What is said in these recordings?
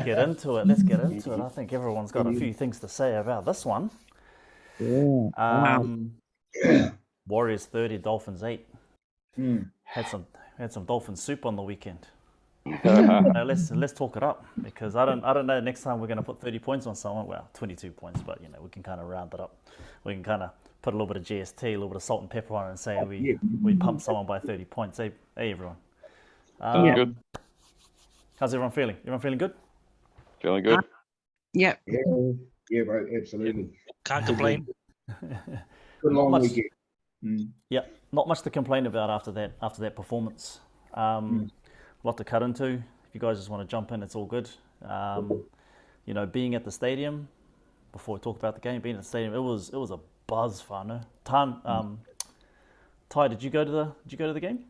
get into it. Let's get into it. I think everyone's got a few things to say about this one. Yeah. Warriors 30, Dolphins 8. Mm. Had some Dolphin soup on the weekend. Let's talk it up, because I don't know next time we're going to put 30 points on someone. Well, 22 points, but we can kind of round it up. We can kind of put a little bit of GST, a little bit of salt and pepper on it, and say we pumped someone by 30 points. Hey everyone. Good. How's everyone feeling? Everyone feeling good? Feeling good. Yeah, bro, absolutely. Can't complain. Good long weekend. Yeah, not much to complain about after that performance. A lot to cut into. If you guys just want to jump in, it's all good. Being at the stadium, before we talk about the game, being at the stadium, it was a buzz, whānau. Ty, did you go to the game?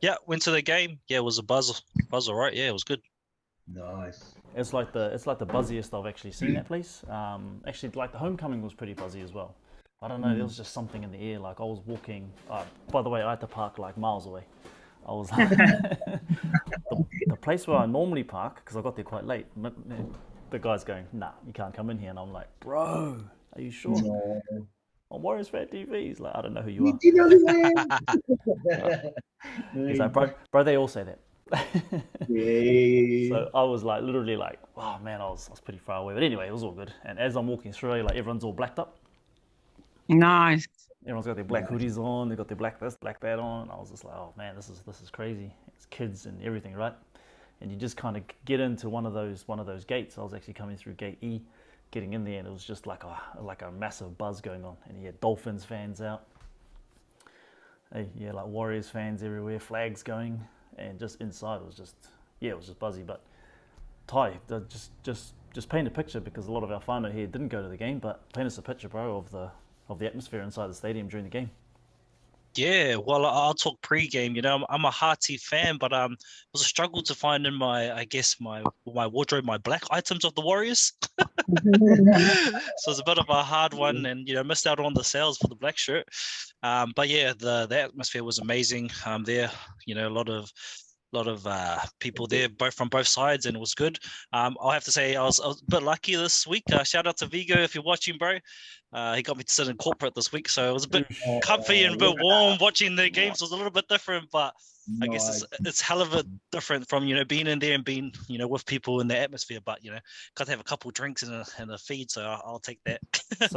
Yeah, went to the game. Yeah, it was a buzz, all right. Yeah, it was good. Nice. It's like the buzziest I've actually seen that place. Actually, like the homecoming was pretty buzzy as well. I don't know, there was just something in the air. Like I was walking. By the way, I had to park like miles away. I was the place where I normally park, because I got there quite late. The guy's going, "Nah, you can't come in here," and I'm like, "Bro, are you sure?" No. On Warriors Fan TV. He's like, "I don't know who you are." You know who I am? He's like, bro, they all say that. Yeah. So I was like, literally like, oh man, I was pretty far away. But anyway, it was all good. And as I'm walking through, like everyone's all blacked up. nice. Everyone's got their black hoodies on. They got their black this, black that on. I was just like, oh man, this is crazy. It's kids and everything, right? And you just kind of get into one of those gates. I was actually coming through Gate E, getting in there, and it was just like a massive buzz going on. And you had Dolphins fans out. Yeah, like Warriors fans everywhere, flags going, and just inside it was just buzzy. But Ty, just paint a picture, because a lot of our whānau here didn't go to the game, but paint us a picture, bro, of the atmosphere inside the stadium during the game. Yeah, well, I'll talk pre-game. I'm a hearty fan, but it was a struggle to find in my wardrobe my black items of the Warriors. So it's a bit of a hard one, and missed out on the sales for the black shirt. But yeah, the atmosphere was amazing. There, a lot of people there, from both sides, and it was good. I'll have to say I was a bit lucky this week. Shout out to Vigo if you're watching, bro. He got me to sit in corporate this week, so it was a bit comfy and a bit warm watching the games. It was a little bit different, but I guess it's hell of a different from being in there and being with people in the atmosphere. But got to have a couple of drinks and a feed, so I'll take that. So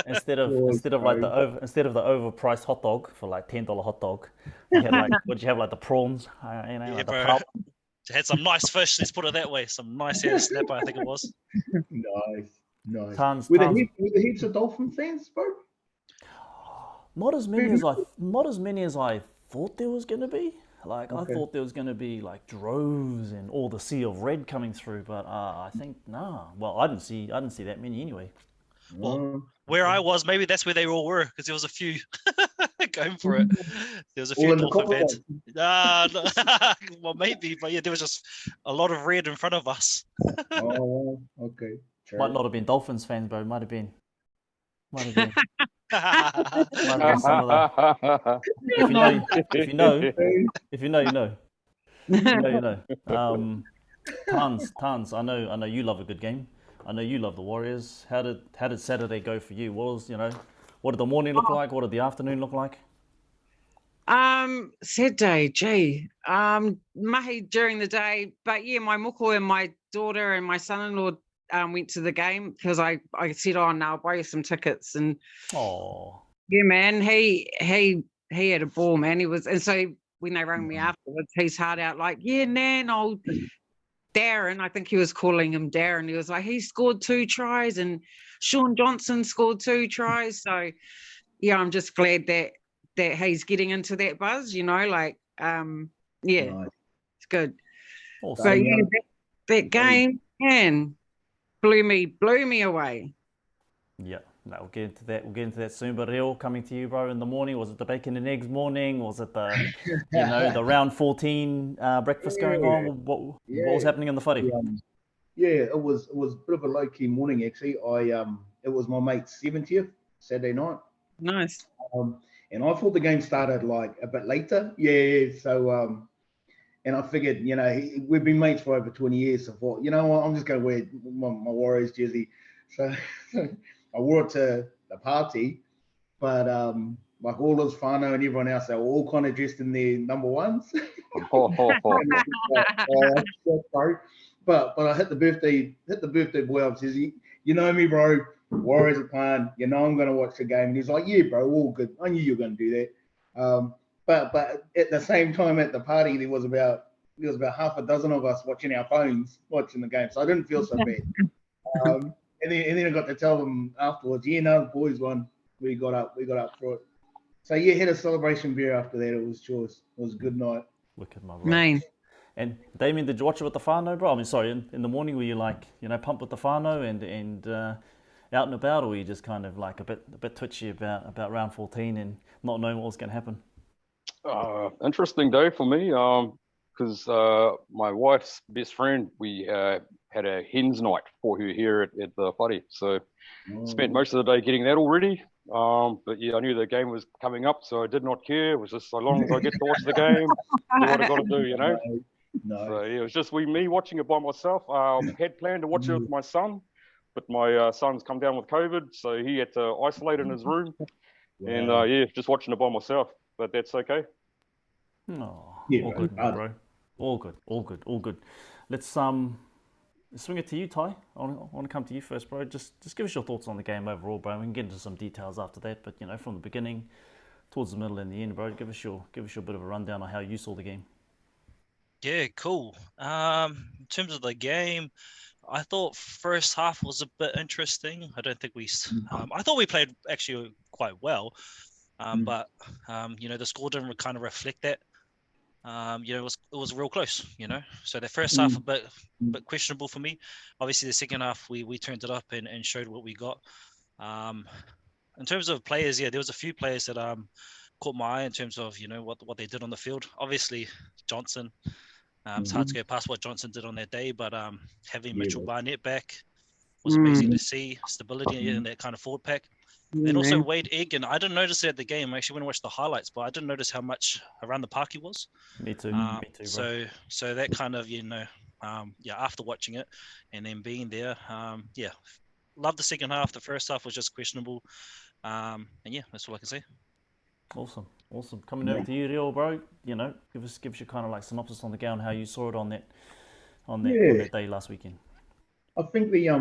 instead of the overpriced hot dog for like $10 hot dog, you had like what did you have, like the prawns? Like bro. the carp? Had some nice fish. Let's put it that way. Some nice snapper, I think it was. Nice. Were there heaps of Dolphin fans, bro? Not as many as I thought there was going to be. Like I thought there was going to be like droves and all the sea of red coming through, but I think nah. Well, I didn't see that many anyway. Well, where I was, maybe that's where they all were, because there was a few going for it. There was a few Dolphin fans. Well, maybe, but yeah, there was just a lot of red in front of us. Oh, okay. True. Might not have been Dolphins fans, bro. Might have been. Might have been some of that. If you know, you know. You know. Tans. I know you love a good game. I know you love the Warriors. How did Saturday go for you? What did the morning look like? What did the afternoon look like? Saturday, mahi during the day, but yeah, my moko and my daughter and my son-in-law went to the game, because I said, oh no, I'll buy you some tickets. And yeah, man, he had a ball, man. He was, and so when they rang me afterwards, he's hard out like, yeah, Nan, old Darren, I think he was calling him Darren. He was like, he scored 2 tries and Sean Johnson scored 2 tries. So yeah, I'm just glad that he's getting into that buzz, like it's good. Awesome. So yeah, that game, man, blew me away. Yeah, no, we'll get into that soon. But Reo, coming to you, bro, in the morning, was it the bacon and eggs morning? Was it the the round 14 breakfast going on? What was happening in the whare? It was a bit of a low key morning actually. It was my mate's 70th Saturday night. Nice. And I thought the game started like a bit later. So And I figured, we've been mates for over 20 years. So I thought, you know what, I'm just going to wear my Warriors jersey. So I wore it to the party, but like all those whānau and everyone else, they were all kind of dressed in their number ones. But I hit the birthday boy up. Says, you know me, bro. Warriors are playing. You know I'm going to watch the game. And he's like, yeah, bro, all good. I knew you were going to do that. But at the same time at the party, there was about half a dozen of us watching our phones, watching the game. So I didn't feel so bad. And then I got to tell them afterwards, yeah, no, the boys won. We got up for it. So yeah, had a celebration beer after that. It was choice. It was a good night. Wicked, my bro. Main. And Damien, did you watch it with the whānau, bro? I mean, sorry, in the morning were you like, pumped with the whānau and out and about, or were you just kind of like a bit twitchy about round 14 and not knowing what was going to happen? Interesting day for me, because my wife's best friend, we had a hens night for her here at the whare. So spent most of the day getting that all ready. But yeah, I knew the game was coming up, so I did not care. It was just so long as I get to watch the game, do what I got to do, No. So yeah, it was just me watching it by myself. Had planned to watch it with my son, but my son's come down with COVID, so he had to isolate in his room. Wow. And yeah, just watching it by myself. But that's okay. Oh, yeah, all good, bro. All good. Let's swing it to you, Ty. I want to come to you first, bro. Just give us your thoughts on the game overall, bro. We can get into some details after that, but from the beginning towards the middle and the end, bro. Give us your bit of a rundown on how you saw the game. Yeah, cool. In terms of the game, I thought first half was a bit interesting. I don't think I thought we played actually quite well, but the score didn't kind of reflect that. It was real close. So the first half a bit questionable for me. Obviously, the second half we turned it up and showed what we got. In terms of players, yeah, there was a few players that caught my eye in terms of what they did on the field. Obviously, Johnson. It's hard to go past what Johnson did on that day, but having Mitchell Barnett back was amazing to see. Stability in that kind of forward pack. Then also Wade Egan. I didn't notice it at the game. I actually went and watched the highlights, but I didn't notice how much around the park he was. Me too. Me too, bro. So that kind of after watching it and then being there, loved the second half. The first half was just questionable, and yeah, that's all I can say. Awesome. Coming over to you, Rio, bro. Give us your kind of like synopsis on the game, how you saw it on that day last weekend. I think I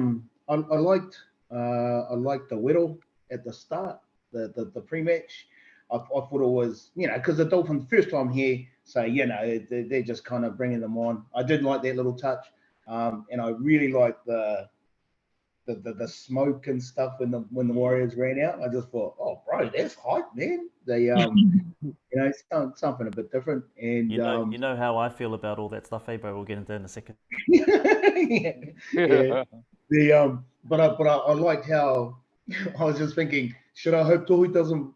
liked the whittle at the start, the pre-match. I thought it was, because the Dolphins first time here, so they're just kind of bringing them on. I did like that little touch, and I really liked the smoke and stuff when the Warriors ran out. I just thought, oh, bro, that's hype, man. They something a bit different. And you know how I feel about all that stuff, bro. We'll get into that in a second. yeah. But I liked how I was just thinking, should I hope Tohu doesn't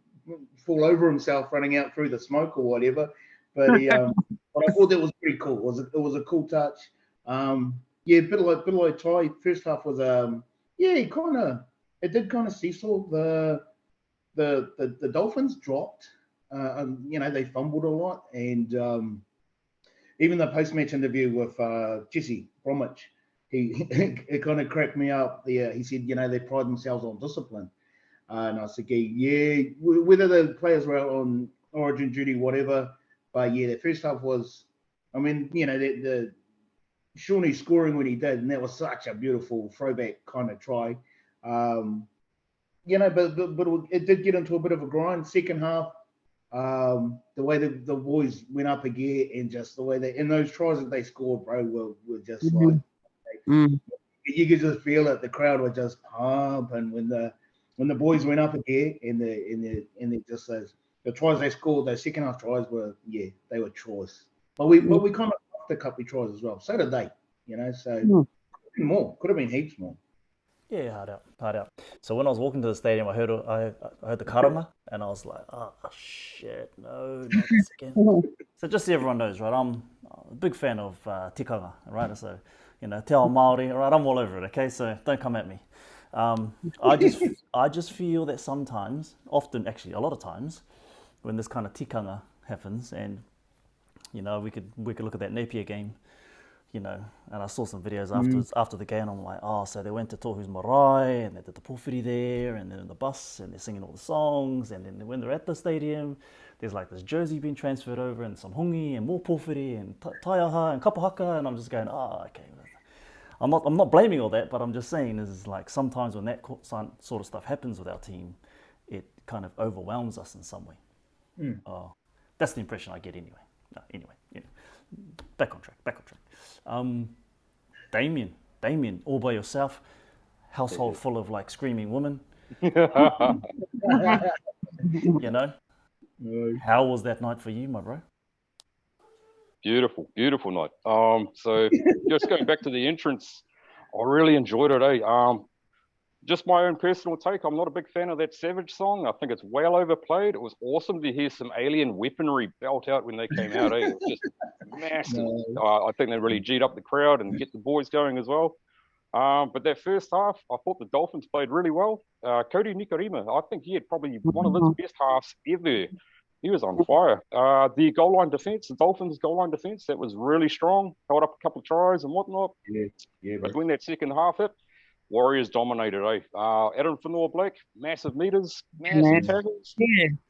fall over himself running out through the smoke or whatever? But but I thought that was pretty cool. It was a cool touch. A bit like Ty. First half was it did kind of seesaw. The Dolphins dropped. They fumbled a lot, and even the post-match interview with Jesse Bromwich, it kind of cracked me up. He said, they pride themselves on discipline, and I said, yeah, whether the players were out on Origin duty, whatever, but yeah, the first half was, the Shawnee scoring when he did, and that was such a beautiful throwback kind of try. But it did get into a bit of a grind. Second half, the way the boys went up a gear and just the way those tries that they scored, bro, were just like you could just feel it. The crowd were just pumping when the boys went up a gear and they just the tries they scored, those second half tries they were tries. But we kind of lost a couple of tries as well. So did they, so could have been heaps more. Yeah, hard out. So when I was walking to the stadium, I heard the karama, and I was like, oh shit, no, not this again. So just so everyone knows, right, I'm a big fan of tikanga, right? So, te ao Māori, right, I'm all over it, okay? So don't come at me. I just feel that sometimes, often, actually a lot of times, when this kind of tikanga happens, and You know, we could look at that Napier game, you know, and I saw some videos afterwards after the game. And I'm like, oh, so they went to Tohu's Marae and they did the pōwhiri there, and then in the bus and they're singing all the songs, and then when they're at the stadium, there's like this jersey being transferred over and some hongi and more pōwhiri and taiaha and kapahaka, and I'm just going, oh, okay. I'm not blaming all that, but I'm just saying is like sometimes when that sort of stuff happens with our team, it kind of overwhelms us in some way. That's the impression I get anyway. No, anyway, yeah. Back on track. Damien, all by yourself, household full of like screaming women. You know, how was that night for you, my bro? Beautiful night. So just going back to the entrance, I really enjoyed it. Just my own personal take. I'm not a big fan of that Savage song. I think it's well overplayed. It was awesome to hear some alien weaponry belt out when they came out. It was just massive. I think they really G'd up the crowd and get the boys going as well. But that first half, I thought the Dolphins played really well. Cody Nikarima, I think he had probably one of his best halves ever. He was on fire. The goal line defense, the Dolphins' goal line defense, that was really strong. Held up a couple of tries and whatnot. Yeah. But when that second half hit, Warriors dominated. AddinFonua-Blake, massive meters, massive tackles.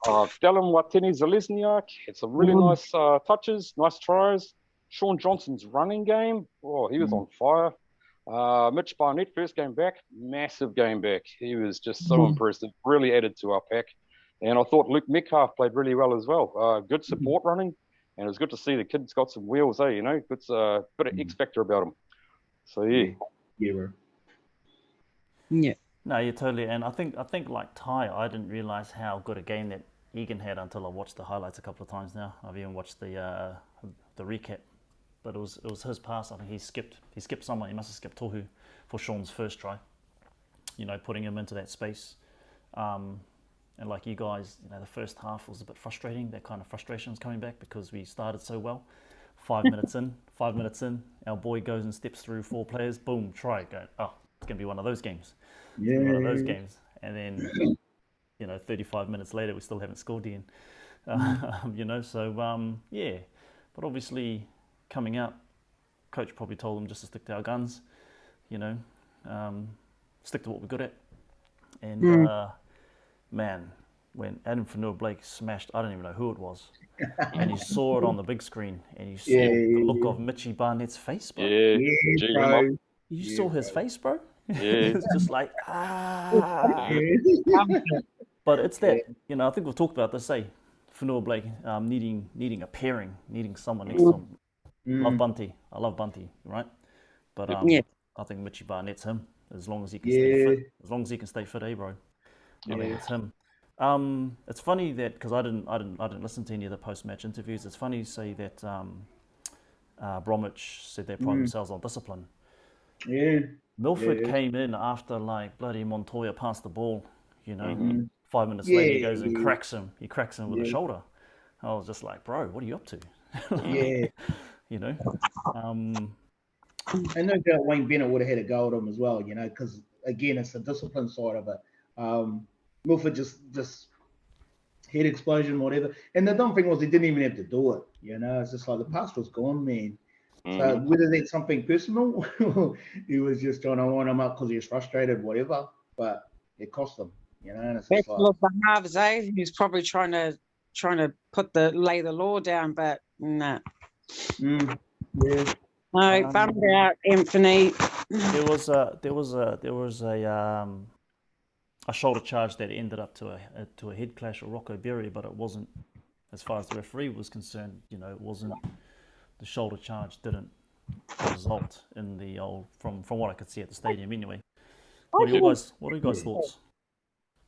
DallinWatene-Zelezniak, it's a really nice touches, nice tries. Sean Johnson's running game, he was on fire. Mitch Barnett, first game back, massive game back. He was just so impressive, really added to our pack. And I thought Luke Metcalf played really well as well. Good support running, and it was good to see the kid's got some wheels, you know, good bit of X factor about him. So yeah. Yeah. No, you're totally. And I think like Ty, I didn't realize how good a game that Egan had until I watched the highlights a couple of times now. I've even watched the recap, but it was his pass. I think he skipped someone. He must have skipped Tohu for Sean's first try. You know, putting him into that space. And like you guys, you know, the first half was a bit frustrating. That kind of frustration was coming back because we started so well. 5 minutes in, our boy goes and steps through 4 players. Boom, try. Go. Oh, it's gonna be one of those games. Yeah. One of those games. And then, you know, 35 minutes later, we still haven't scored in. You know, so yeah. But obviously, coming out, coach probably told them just to stick to our guns. You know, stick to what we're good at. And man, when AddinFonua-Blake smashed, I don't even know who it was, and you saw it on the big screen, and you saw the look of Mitchie Barnett's face, bro. Bro. You saw his face, bro. Yeah. It's just like But it's that, you know, I think we've talked about this, Fonua-Blake needing a pairing, needing someone next to him. I love Bunty, right? But I think Mitchie Barnett's him, as long as he can stay fit. As long as he can stay fit, bro. I think it's him. It's funny that because I didn't listen to any of the post-match interviews. It's funny you say that Bromwich said they pride themselves on discipline. Yeah. Milford came in after like bloody Montoya passed the ball. You know, 5 minutes later he goes and cracks him. He cracks him with a shoulder. I was just like, bro, what are you up to? You know. And no doubt Wayne Bennett would have had a go at him as well. You know, because again, it's the discipline side of it. Milford just head explosion, whatever. And the dumb thing was he didn't even have to do it. You know, it's just like the past was gone, man. So whether that's something personal, he was just trying to wind him up because he was frustrated, whatever. But it cost him, you know. And it's just like, the halves, He's probably trying to lay the law down, but nah. yeah. No, bummed out, Anthony. There was a shoulder charge that ended up to a head clash with Rocco Berry, but it wasn't, as far as the referee was concerned, you know, it wasn't. The shoulder charge didn't result in the old, from what I could see at the stadium anyway. What are you guys' thoughts?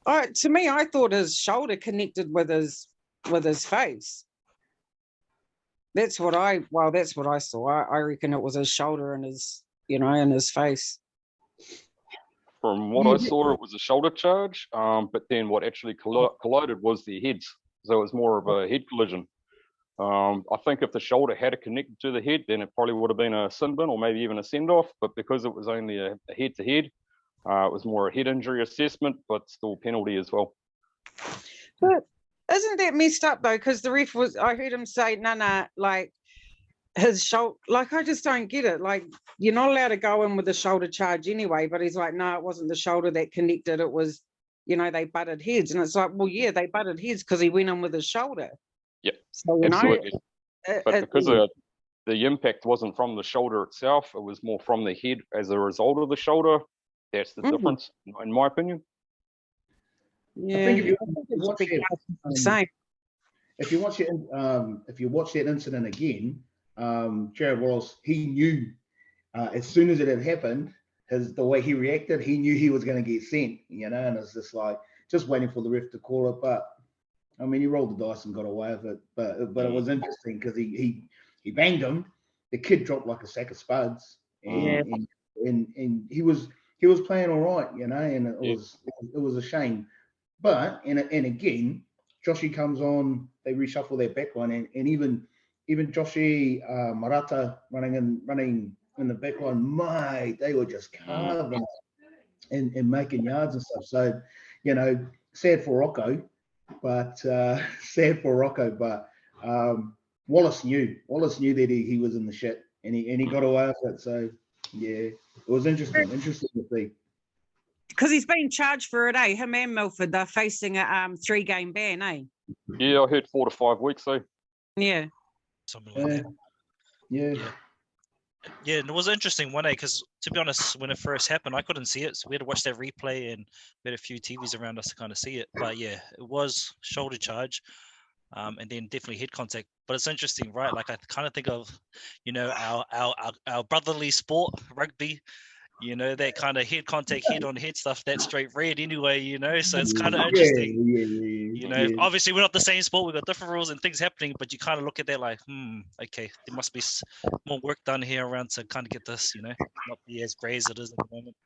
To me, I thought his shoulder connected with his face. That's what I saw. I reckon it was his shoulder and his face. From what I saw, it was a shoulder charge, but then what actually collided was the heads. So it was more of a head collision. I think if the shoulder had connected to the head, then it probably would have been a sin bin or maybe even a send-off. But because it was only a head-to-head, it was more a head injury assessment, but still penalty as well. But isn't that messed up though? Because the ref I heard him say, nah, like his shoulder, like, I just don't get it. Like, you're not allowed to go in with a shoulder charge anyway, but he's like, no, it wasn't the shoulder that connected, it was, they butted heads. And it's like, well, yeah, they butted heads because he went in with his shoulder. Yep, so absolutely. But because the impact wasn't from the shoulder itself, it was more from the head as a result of the shoulder. That's the difference, in my opinion. Yeah, I think if you watch that incident again, Jared Wallace, he knew as soon as it had happened, the way he reacted, he knew he was going to get sent, and it's just like just waiting for the ref to call it. But I mean, he rolled the dice and got away with it. But it was interesting because he banged him. The kid dropped like a sack of spuds, and he was playing all right, and it was a shame. But and again, Joshy comes on, they reshuffle their backline, and even Joshy Marata running in the backline, mate, they were just carving and making yards and stuff. So, sad for Rocco, but Wallace knew that he was in the shit, and he got away with it. So yeah, it was interesting to see. Because he's been charged for it, eh? Him and Milford, they're facing a 3-game ban, eh? Yeah, I heard 4 to 5 weeks, eh? Yeah. Something like that. Yeah. Yeah, and it was an interesting one, because to be honest, when it first happened, I couldn't see it. So we had to watch that replay, and we had a few TVs around us to kind of see it. But yeah, it was shoulder charge, and then definitely head contact. But it's interesting, right? Like, I kind of think of, our brotherly sport, rugby. That kind of head contact, head on head stuff, that's straight red anyway, so it's kind of interesting. Yeah. Obviously we're not the same sport, we've got different rules and things happening, but you kind of look at that like, okay, there must be more work done here around to kind of get this, not be as grey as it is at the moment.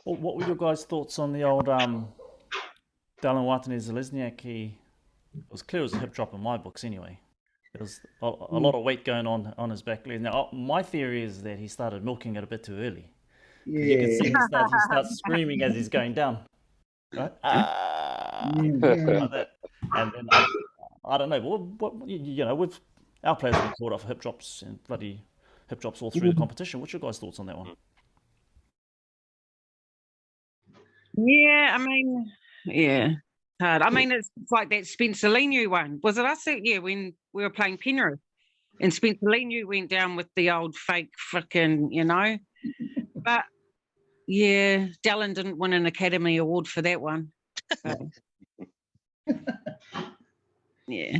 Well, what were your guys' thoughts on the old DallinWatene-Zelezniak? It was clear it was a hip drop in my books anyway. There was a lot of weight going on his back leg. Now, my theory is that he started milking it a bit too early. Yeah. You can see he starts screaming as he's going down. Right? Like that. And then I don't know. With our players have been caught up for hip drops and bloody hip drops all through the competition. What's your guys' thoughts on that one? Yeah, I mean, yeah. Hard. I mean, it's like that Spencer Leniu one. Was it us? Yeah, when we were playing Penrith, and Spencer Leniu went down with the old fake frickin', But yeah, Dallin didn't win an Academy Award for that one. So, yeah.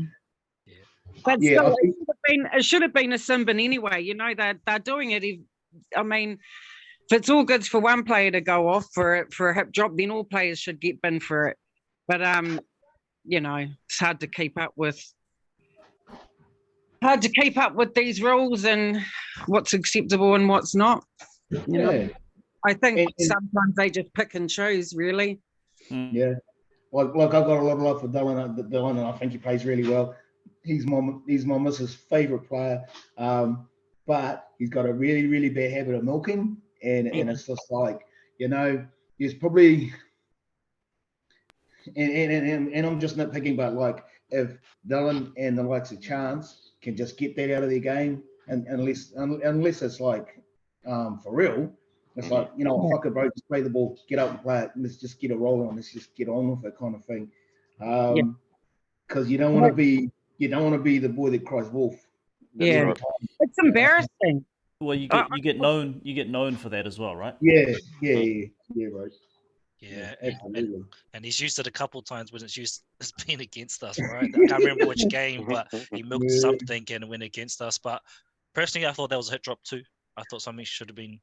But still, it should have been a sin bin anyway. They're doing it. I mean, if it's all good for one player to go off for a hip drop, then all players should get bin for it. But it's hard to keep up with these rules and what's acceptable and what's not. I think sometimes they just pick and choose, really. Yeah. Like I've got a lot of love for Dylan, and I think he plays really well. He's my missus' favourite player, but he's got a really, really bad habit of milking, and it's just like, he's probably. And I'm just nitpicking, but like if Dylan and the likes of Charnze can just get that out of their game, and unless it's like for real, it's like, fuck it, bro, just play the ball, get up and play it, let's just get a roll on, let's just get on with it, kind of thing. Because you don't want to be the boy that cries wolf. Yeah, it's embarrassing. Well, you get known for that as well, right? Yeah, right. Yeah, absolutely. And he's used it a couple of times when it's used as being against us, right? I can't remember which game, but he milked something and went against us. But personally, I thought that was a hit drop too. I thought something should have been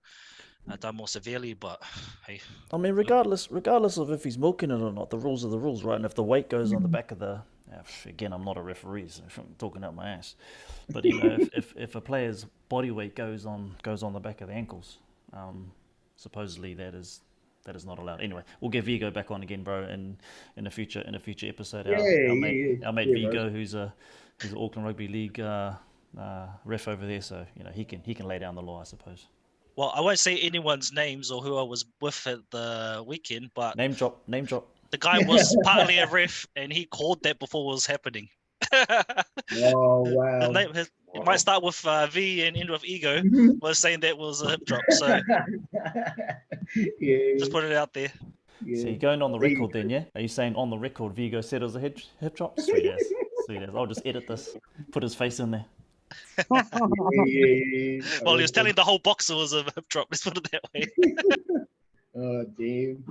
done more severely, but hey. I mean, regardless of if he's milking it or not, the rules are the rules, right? And if the weight goes on the back of the... Again, I'm not a referee, so I'm talking out my ass. But, if a player's body weight goes on the back of the ankles, supposedly that is not allowed. Anyway, we'll get Vigo back on again, bro, in a future episode. Our mate Vigo, bro. who's an Auckland Rugby League ref over there, so he can lay down the law, I suppose. Well, I won't say anyone's names or who I was with at the weekend, but name drop. The guy was partly a ref, and he called that before it was happening. Oh wow! It might start with V and end with ego. Was saying that was a hip drop, so Yeah. just put it out there. Yeah. So you're going on the record then, yeah? Are you saying on the record Vigo said it was a hip drop? Sweet as. Sweet as. I'll just edit this. Put his face in there. Yeah. Well, he was telling the whole boxer was a hip drop. Let's put it that way. Oh, damn.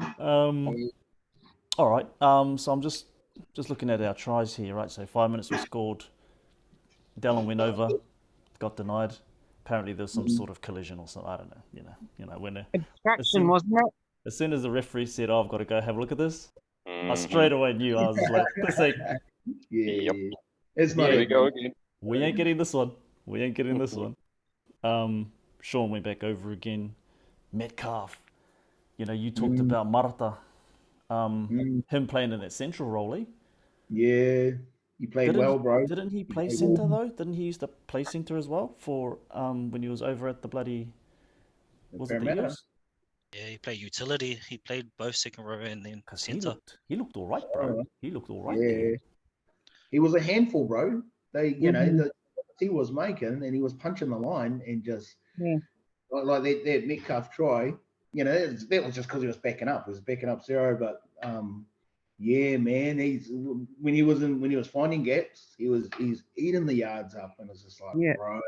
All right. So I'm just looking at our tries here, right? So 5 minutes we scored. Dallin went over, got denied. Apparently there's some sort of collision or something. I don't know. You know when Distraction, wasn't it? as soon as the referee said, "Oh, I've got to go have a look at this," I straight away knew. I was like, "This ain't. Yeah. It's not. There we go again. We ain't getting this one. We ain't getting this one." Sean went back over again. Metcalf. You know, you talked about Marata. Him playing in that central role, eh? Yeah. He played well, bro. Didn't he play centre though? Didn't he used to play centre as well for when he was over at the bloody was it the Eagles? Yeah, he played utility. He played both second row and then centre. He looked all right, bro. He looked all right. Yeah. There. He was a handful, bro. They, you know, he was making and he was punching the line and just like that Metcalf try. You know, that was just because he was backing up. He was backing up 0, but yeah, man, when he was finding gaps, he's eating the yards up, and it's just like, bro,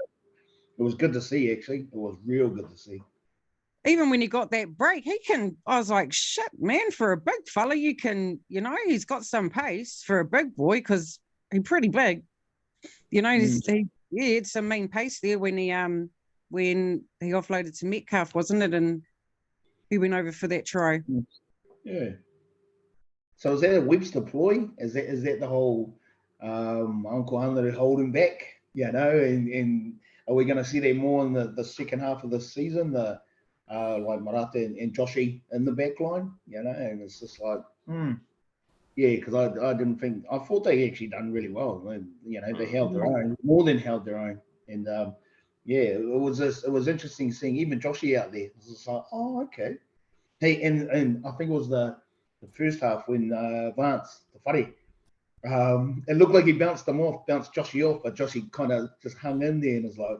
it was good to see. Actually, it was real good to see. Even when he got that break, I was like, shit, man, for a big fella, you can, you know, he's got some pace for a big boy because he's pretty big. You know, he had some mean pace there when he offloaded to Metcalf, wasn't it? And he went over for that try. Yeah. So is that a Webster ploy? Is that the whole Uncle Hunter holding back? You know, and are we going to see that more in the second half of the season? Like Marata and Joshy in the back line, you know, and it's just like, yeah, because I thought they actually done really well. You know, they held their own, more than held their own, and yeah, it was interesting seeing even Joshy out there. It was just like, oh, okay. Hey, and I think it was the first half when Vance, the whare, it looked like he bounced Joshy off, but Joshy kind of just hung in there and was like,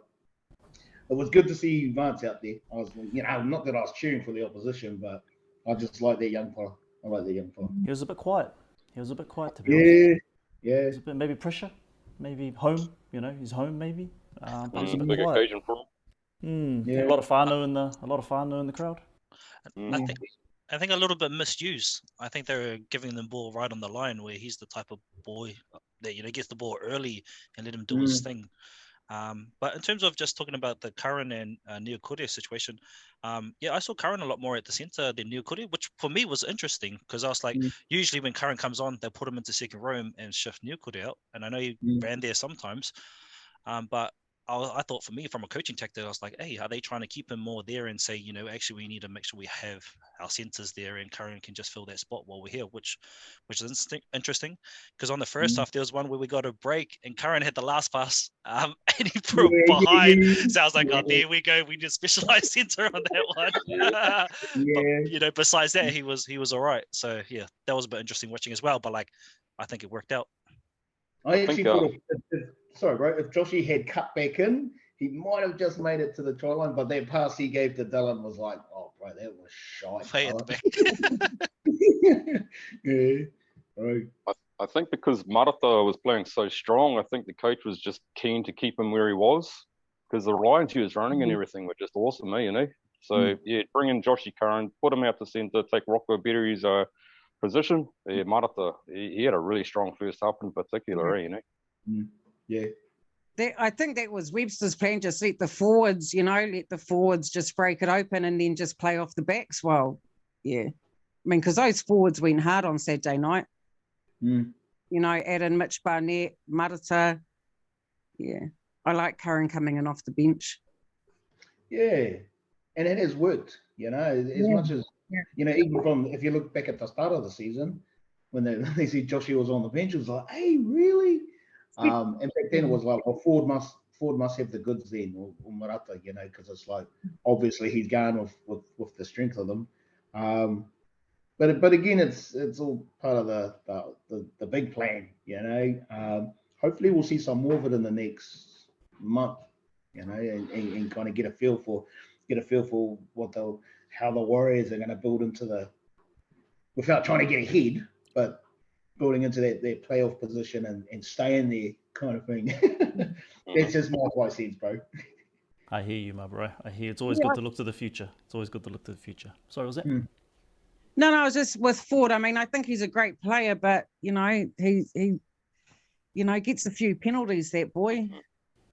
it was good to see Vance out there. I was, you know, not that I was cheering for the opposition, but I just like that young fella. I like that young fella. He was a bit quiet. To be honest. Yeah. There's a bit, maybe pressure, maybe home. You know, he's home maybe. But he's a bit Big quiet. occasion for him. A lot of whānau in the crowd. I think a little bit misused. I think they're giving them ball right on the line where he's the type of boy that, you know, gets the ball early and let him do his thing. But in terms of just talking about the Curran and Niukuri situation, I saw Curran a lot more at the centre than Niukuri, which for me was interesting because I was like, usually when Curran comes on, they put him into second row and shift Niukuri out. And I know he ran there sometimes, but I thought for me, from a coaching tactic, I was like, hey, are they trying to keep him more there and say, you know, actually we need to make sure we have our centres there and Curran can just fill that spot while we're here, which is interesting. Because on the first half, there was one where we got a break and Curran had the last pass and he threw it behind. So I was like, oh, there we go. We did specialised centre on that one. But, you know, besides that, he was all right. So, yeah, that was a bit interesting watching as well. But, like, I think it worked out. I actually thought, sorry, bro, if Joshy had cut back in, he might have just made it to the try line, but that pass he gave to Dallin was like, oh, bro, that was shite. Play at the back. Yeah, right. I think because Marata was playing so strong, I think the coach was just keen to keep him where he was because the lines he was running and everything were just awesome, you know? So, yeah, bring in Joshy Curran, put him out to centre, take Rocco Berry's position. Yeah, Marata, he had a really strong first half in particular, you know? Yeah. I think that was Webster's plan, just let the forwards just break it open and then just play off the backs. Well, yeah. I mean, because those forwards went hard on Saturday night. You know, Addin, Mitch Barnett, Marata. Yeah. I like Curran coming in off the bench. Yeah. And it has worked, you know, as much as, you know, even from, if you look back at the start of the season, when they see Joshy was on the bench, it was like, hey, really? And back then it was like, well, Ford must have the goods then, or Marata, you know, because it's like, obviously he's gone with the strength of them. But again, it's all part of the big plan, you know. Hopefully we'll see some more of it in the next month, and kind of get a feel for how the Warriors are going to build into without trying to get ahead, but building into their playoff position and staying there kind of thing. That's just my 5 cents, bro. I hear you, my bro. I hear. It's always good to look to the future. Sorry, was that? No, I was just with Ford. I mean, I think he's a great player, but he gets a few penalties, that boy.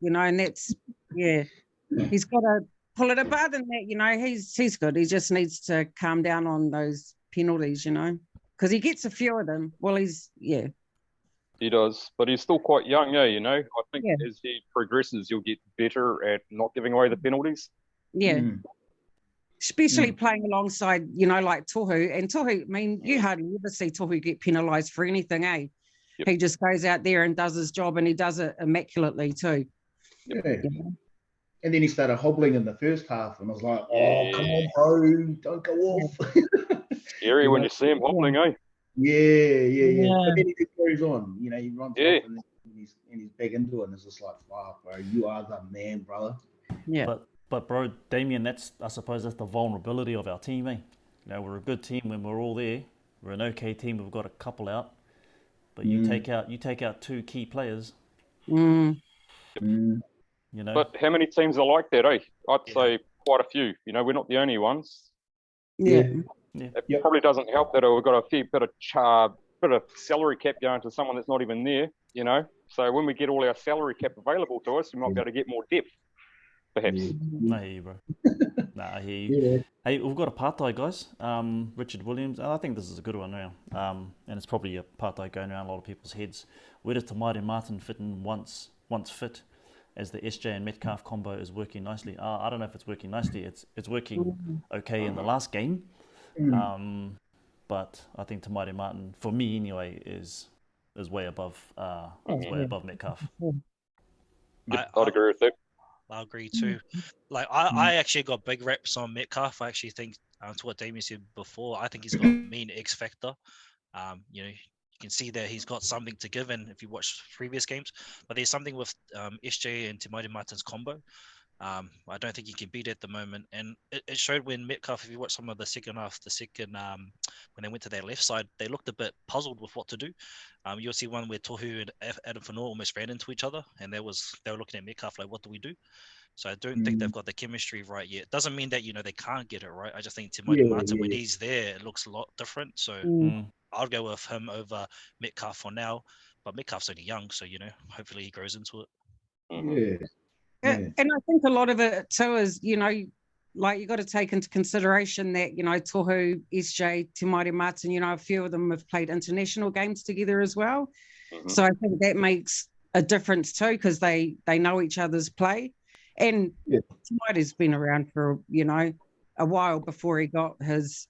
And that's he's got to pull it apart. And that, he's good. He just needs to calm down on those penalties, because he gets a few of them. Well, He does, but he's still quite young, I think as he progresses, you'll get better at not giving away the penalties. Yeah. Especially playing alongside, like Tohu. And Tohu, I mean, you hardly ever see Tohu get penalised for anything, eh? Yep. He just goes out there and does his job, and he does it immaculately too. Yeah. And then he started hobbling in the first half, and I was like, oh, come on, bro, don't go off. Scary when you see him hobbling, eh? Yeah. But then he just carries on. He runs off and he's back into it, and it's just like, wow, bro, you are the man, brother. Yeah. But bro, Damien, I suppose that's the vulnerability of our team, eh? We're a good team when we're all there. We're an okay team. We've got a couple out, but you take out 2 key players. But how many teams are like that, eh? I'd say quite a few. We're not the only ones. Yeah. It probably doesn't help that we've got a fair bit of salary cap going to someone that's not even there. So when we get all our salary cap available to us, we might be able to get more depth. Perhaps. I hear you, bro. I hear you. Yeah. Hey, we've got a part-time, guys. Richard Williams. I think this is a good one now. And it's probably a part-time going around a lot of people's heads. Where does Te Maire Martin fit in once fit, as the SJ and Metcalf combo is working nicely? I don't know if it's working nicely. It's working okay in the last game. But I think Te Maire Martin, for me anyway, is way above Metcalf. I'd agree with that. I agree too. I actually got big reps on Metcalf. I actually think, to what Damien said before, I think he's got a mean X factor. You can see that he's got something to give, and if you watch previous games, but there's something with SJ and Te Maire Martin's combo. I don't think he can beat it at the moment, and it showed when Metcalf. If you watch some of the second half, when they went to their left side, they looked a bit puzzled with what to do. You'll see one where Tohu and AddinFonua almost ran into each other, and they were looking at Metcalf like, what do we do? So I don't think they've got the chemistry right yet. Doesn't mean that they can't get it right. I just think Te Maire Martin, when he's there, it looks a lot different. So I'll go with him over Metcalf for now. But Metcalf's only young, so hopefully he grows into it. And I think a lot of it too is, you got to take into consideration that, Tohu, SJ, Te Maire Martin, a few of them have played international games together as well. So I think that makes a difference too, because they know each other's play. And Te Maire's been around for, a while before he got his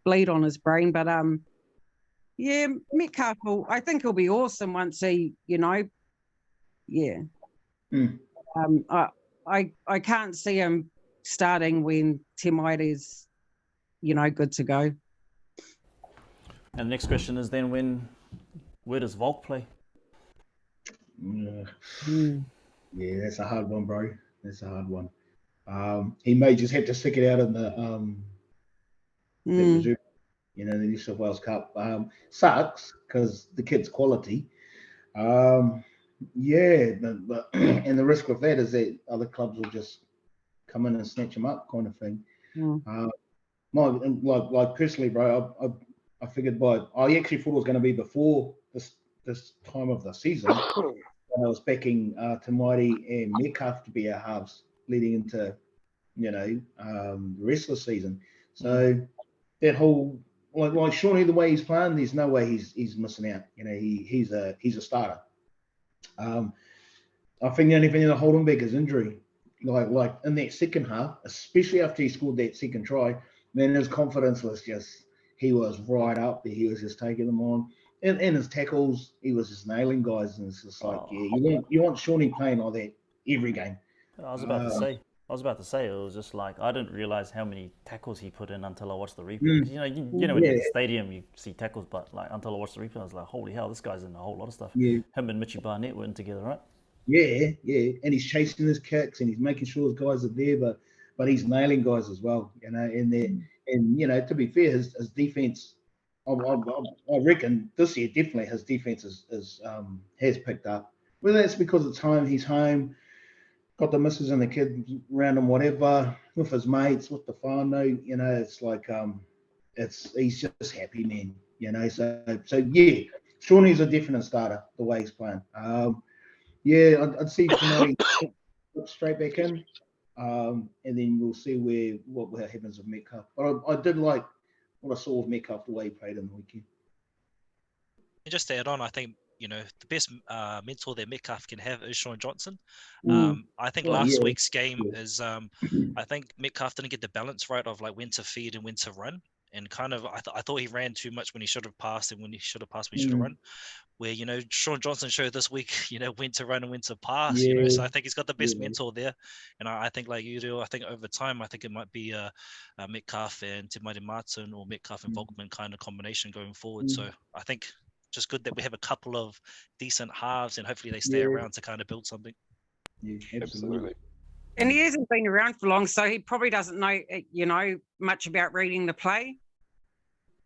bleed on his brain. But Metcalf, I think he'll be awesome once he, I can't see him starting when Te Maire is, good to go. And the next question is then where does Volk play? Yeah, that's a hard one, bro. That's a hard one. He may just have to stick it out in the the New South Wales Cup. Sucks because the kid's quality. But and the risk with that is that other clubs will just come in and snatch him up, kind of thing. Like personally, bro, I figured I actually thought it was going to be before this time of the season. And I was backing Te Maire and Metcalf to be our halves leading into the rest of the season. So that whole like Shawnee, the way he's playing, there's no way he's missing out. He's a starter. I think the only thing that'll hold him back is injury. Like in that second half, especially after he scored that second try, then his confidence was he was right up there. He was just taking them on. And his tackles, he was just nailing guys. And it's just like, you want Shawnee playing like that every game. I was about to say, it was just like, I didn't realize how many tackles he put in until I watched the replay. When you're in the stadium, you see tackles, but like until I watched the replay, I was like, holy hell, this guy's in a whole lot of stuff. Yeah. Him and Mitchie Barnett were in together, right? Yeah, and he's chasing his kicks and he's making sure his guys are there, but he's nailing guys as well, you know. And you know, to be fair, his defense, I reckon this year definitely his defense has picked up. Whether that's because it's home, he's home, got the missus and the kids around him, whatever, with his mates, with the whānau, you know, it's like he's just happy, man, you know. So yeah, Shawnee's a definite starter the way he's playing. Yeah, I'd see Tamati straight back in, and then we'll see what happens with Metcalf. But I did like what I saw of Metcalf, the way he played in the weekend. And just to add on, I think, you know, the best mentor that Metcalf can have is Shaun Johnson. I think last week's game is, I think Metcalf didn't get the balance right of like when to feed and when to run. And kind of, I thought he ran too much when he should have passed, and when he should have passed, when he should have run. Where, you know, Shaun Johnson showed this week, you know, when to run and when to pass, you know. So I think he's got the best mentor there. And I think, like you do, I think over time, I think it might be Metcalf and Te Maire Martin, or Metcalf and Volkman kind of combination going forward. So I think just good that we have a couple of decent halves, and hopefully they stay around to kind of build something. Yeah, absolutely. And he hasn't been around for long, so he probably doesn't know, you know, much about reading the play,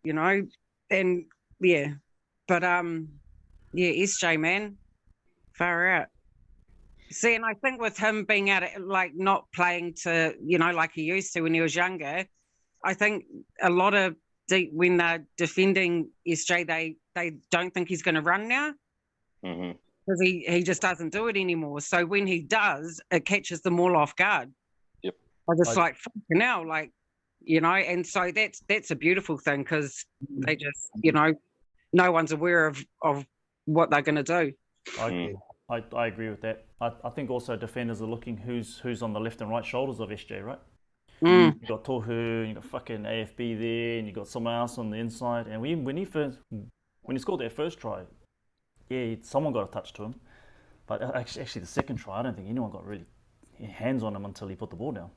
you know. And yeah, but yeah, SJ, man, far out. See, and I think with him being out, like not playing to, you know, like he used to when he was younger, I think a lot of when they're defending SJ, they don't think he's going to run now. Because he just doesn't do it anymore. So when he does, it catches them all off guard. Yep. I just like now, like, you know, and so that's a beautiful thing, because they just, you know, no one's aware of what they're going to do. I agree with that. I think also defenders are looking who's on the left and right shoulders of SJ, right? You got Tohu, you got fucking AFB there, and you got someone else on the inside. And when he scored that first try, yeah, someone got a touch to him. But actually the second try, I don't think anyone got really hands on him until he put the ball down.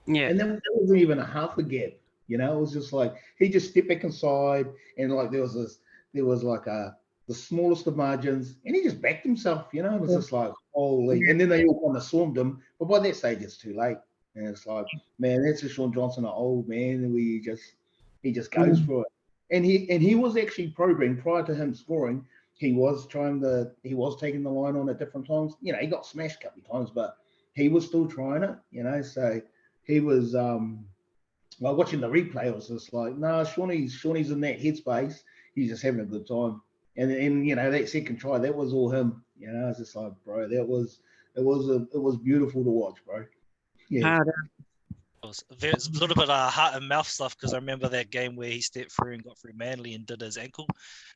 Yeah. And there wasn't even a half a gap, you know. It was just like he just stepped back inside, and like there was the smallest of margins, and he just backed himself, you know. It was just like, holy. And then they all kind of swarmed him, but by that stage it's too late. And it's like, man, that's a Shaun Johnson, an old man, and he just goes for it. And he was actually probing prior to him scoring. He was taking the line on at different times. You know, he got smashed a couple of times, but he was still trying it, you know. So he was like watching the replay, it was just like, no, Shawnee's in that headspace. He's just having a good time. And you know, that second try, that was all him. You know, it's just like, bro, it was beautiful to watch, bro. Yeah. There's a little bit of heart and mouth stuff, because I remember that game where he stepped through and got through Manly and did his ankle.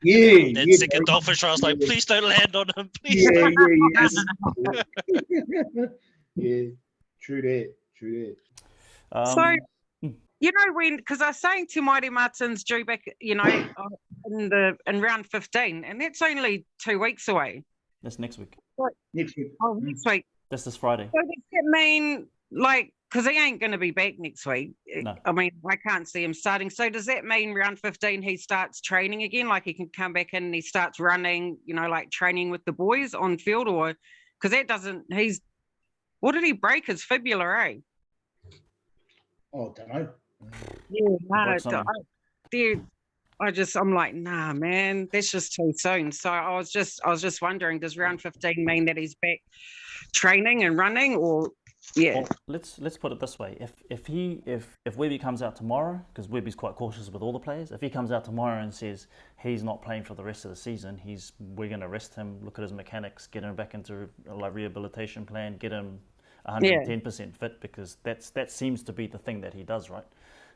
Yeah. That second Dolphins try, I was like, please don't land on him, please. Yeah. True that. So, you know, because I was saying Te Maire Martin's due back, you know, in round 15, and that's only 2 weeks away. That's next week. Next week. Oh, next week. That's this Friday. So does that mean, like, because he ain't going to be back next week? No. I mean, I can't see him starting. So does that mean round 15 he starts training again? Like he can come back in and he starts running, you know, like training with the boys on field? Or because that doesn't, what did he break? His fibula, eh? Oh, don't know. Yeah, I'm like, nah, man, that's just too soon. So I was just wondering, does round 15 mean that he's back training and running, or yeah? Well, let's put it this way: if Webby comes out tomorrow, because Webby's quite cautious with all the players, if he comes out tomorrow and says he's not playing for the rest of the season, we're going to rest him, look at his mechanics, get him back into a rehabilitation plan, get him 110% fit, because that seems to be the thing that he does, right?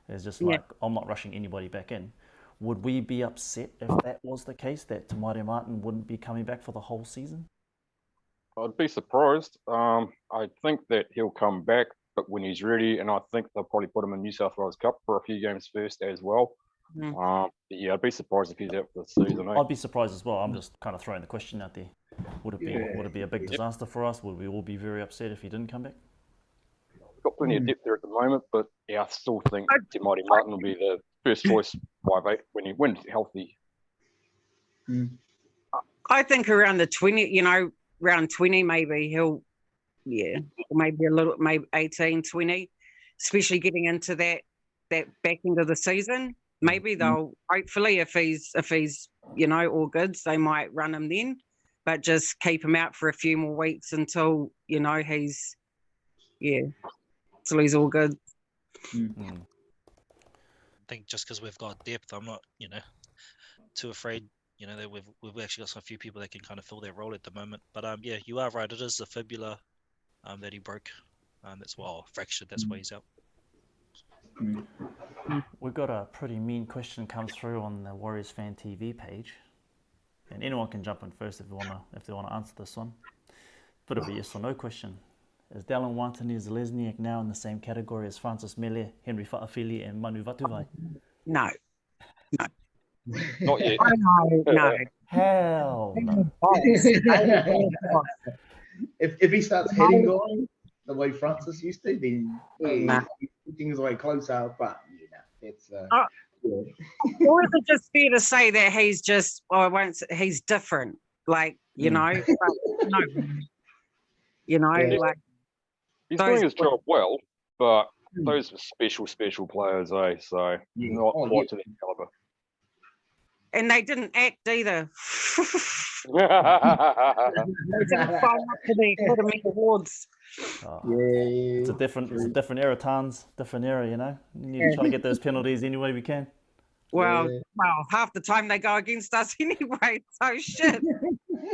It's just like, I'm not rushing anybody back in. Would we be upset if that was the case, that Te Maire Martin wouldn't be coming back for the whole season? I'd be surprised. I think that he'll come back, but when he's ready, and I think they'll probably put him in New South Wales Cup for a few games first as well. But yeah, I'd be surprised if he's out for the season. I'd be surprised as well. I'm just kind of throwing the question out there. Would it be a big disaster for us? Would we all be very upset if he didn't come back? We've got plenty of depth there at the moment, but yeah, I still think Te Maire Martin will be the first choice 5'8" when healthy. I think around the 20, you know, around 20, maybe he'll, or maybe a little, maybe 18, 20, especially getting into that back end of the season. Maybe they'll, hopefully, if he's all goods, they might run him then, but just keep him out for a few more weeks until, he's, till he's all good. I think just because we've got depth, I'm not, too afraid. That we've actually got some few people that can kind of fill their role at the moment. But yeah, you are right. It is the fibula that he broke. That's why fractured. That's why he's out. We've got a pretty mean question come through on the Warriors Fan TV page, and anyone can jump in first if they wanna answer this one. Bit of a yes or no question. Is DallinWatene-Zelezniak now in the same category as Francis Mele, Henry Fa'afili, and Manu Vatuvai? No. Not yet. No. Hell no. If he starts heading going the way Francis used to, then he's pushing his way closer. But that's Or is it just fair to say that he's just? He's different. Like but no. Like He's doing his job well, but those are special players, eh? So not quite to that caliber. And they didn't act either. They didn't sign up to the Academy Awards. It's a different era, Tans. Different era, We need to try to get those penalties any way we can. Well, half the time they go against us anyway. So shit.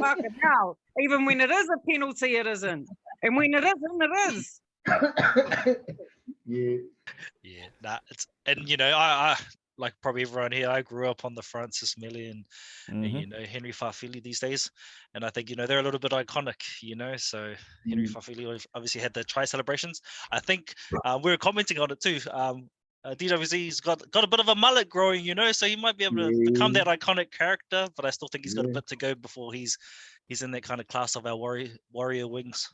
Fucking hell. Even when it is a penalty, it isn't. And when it isn't, it is. Yeah. Nah. I like probably everyone here, I grew up on the Francis Mele and Henry Fa'afili these days, and I think they're a little bit iconic. So Henry Fa'afili obviously had the try celebrations. I think we were commenting on it too. DWZ's got a bit of a mullet growing, so he might be able to become that iconic character, but I still think he's got a bit to go before he's in that kind of class of our warrior wings.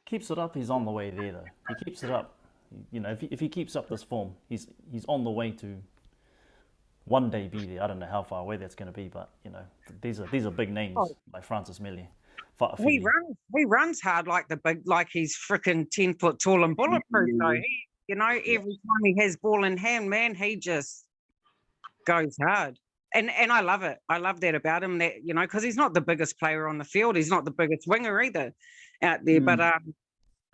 Keeps it up, he's on the way there though. He keeps it up. If he keeps up this form, he's on the way to one day be there. I don't know how far away that's going to be, but these are big names like Francis Mele. He runs hard like he's freaking 10 foot tall and bulletproof though. Every time he has ball in hand, man, he just goes hard. And I love it. I love that about him. That because he's not the biggest player on the field. He's not the biggest winger either out there, but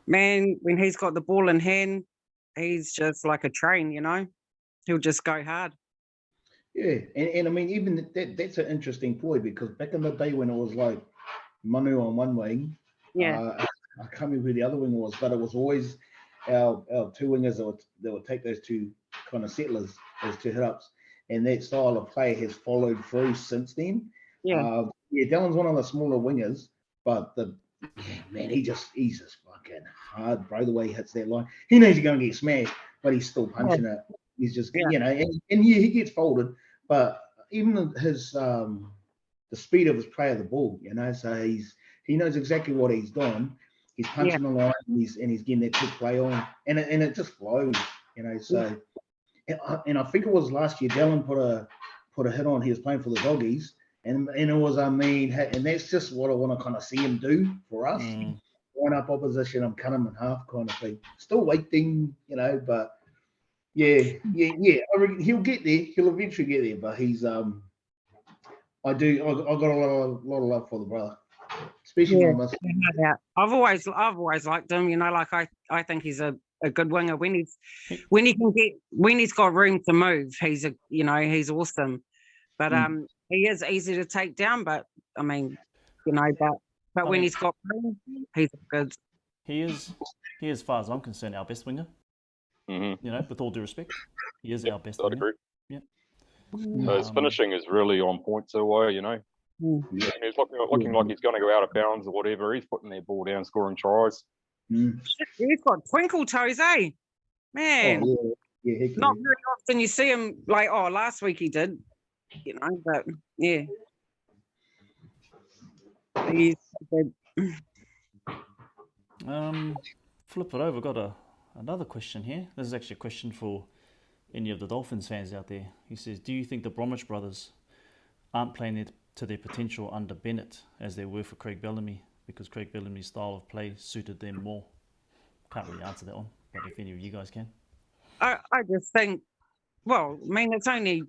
man, when he's got the ball in hand, he's just like a train, He'll just go hard. Yeah, and I mean, even that's an interesting point because back in the day when it was like Manu on one wing, I can't remember who the other winger was, but it was always our two wingers that would take those two kind of settlers, those two hit-ups, and that style of play has followed through since then. Dallin's one of the smaller wingers, but he's just fucking hard, bro. The way he hits that line, he knows he's going to get smashed, but he's still punching it. He's just, he gets folded, but even his the speed of his play of the ball, so he knows exactly what he's doing. He's punching the line, and he's getting that quick play on, and it just flows, So, and I think it was last year, Dallin put a hit on. He was playing for the Doggies. And it was, and that's just what I want to kind of see him do for us. Line up opposition and cut him in half kind of thing. Still waiting, but I reckon he'll get there. He'll eventually get there, but he's, I got a lot of love for the brother, especially on this. I've always liked him, like I think he's a good winger when he's got room to move. He's he's awesome, but he is easy to take down, but I mean, but when he's got room, he's good. He is, as far as I'm concerned, our best winger. With all due respect, he is our best winger. Agree. Yeah. His finishing is really on point, so he's looking like he's going to go out of bounds or whatever. He's putting that ball down, scoring tries. He's got twinkle toes, eh? Man, not very often you see him like. Last week he did. But he's good. Flip it over. Got another question here. This is actually a question for any of the Dolphins fans out there. He says, "Do you think the Bromwich brothers aren't playing to their potential under Bennett as they were for Craig Bellamy, because Craig Bellamy's style of play suited them more? Can't really answer that one, but if any of you guys can. I just think, well, I mean, it's only,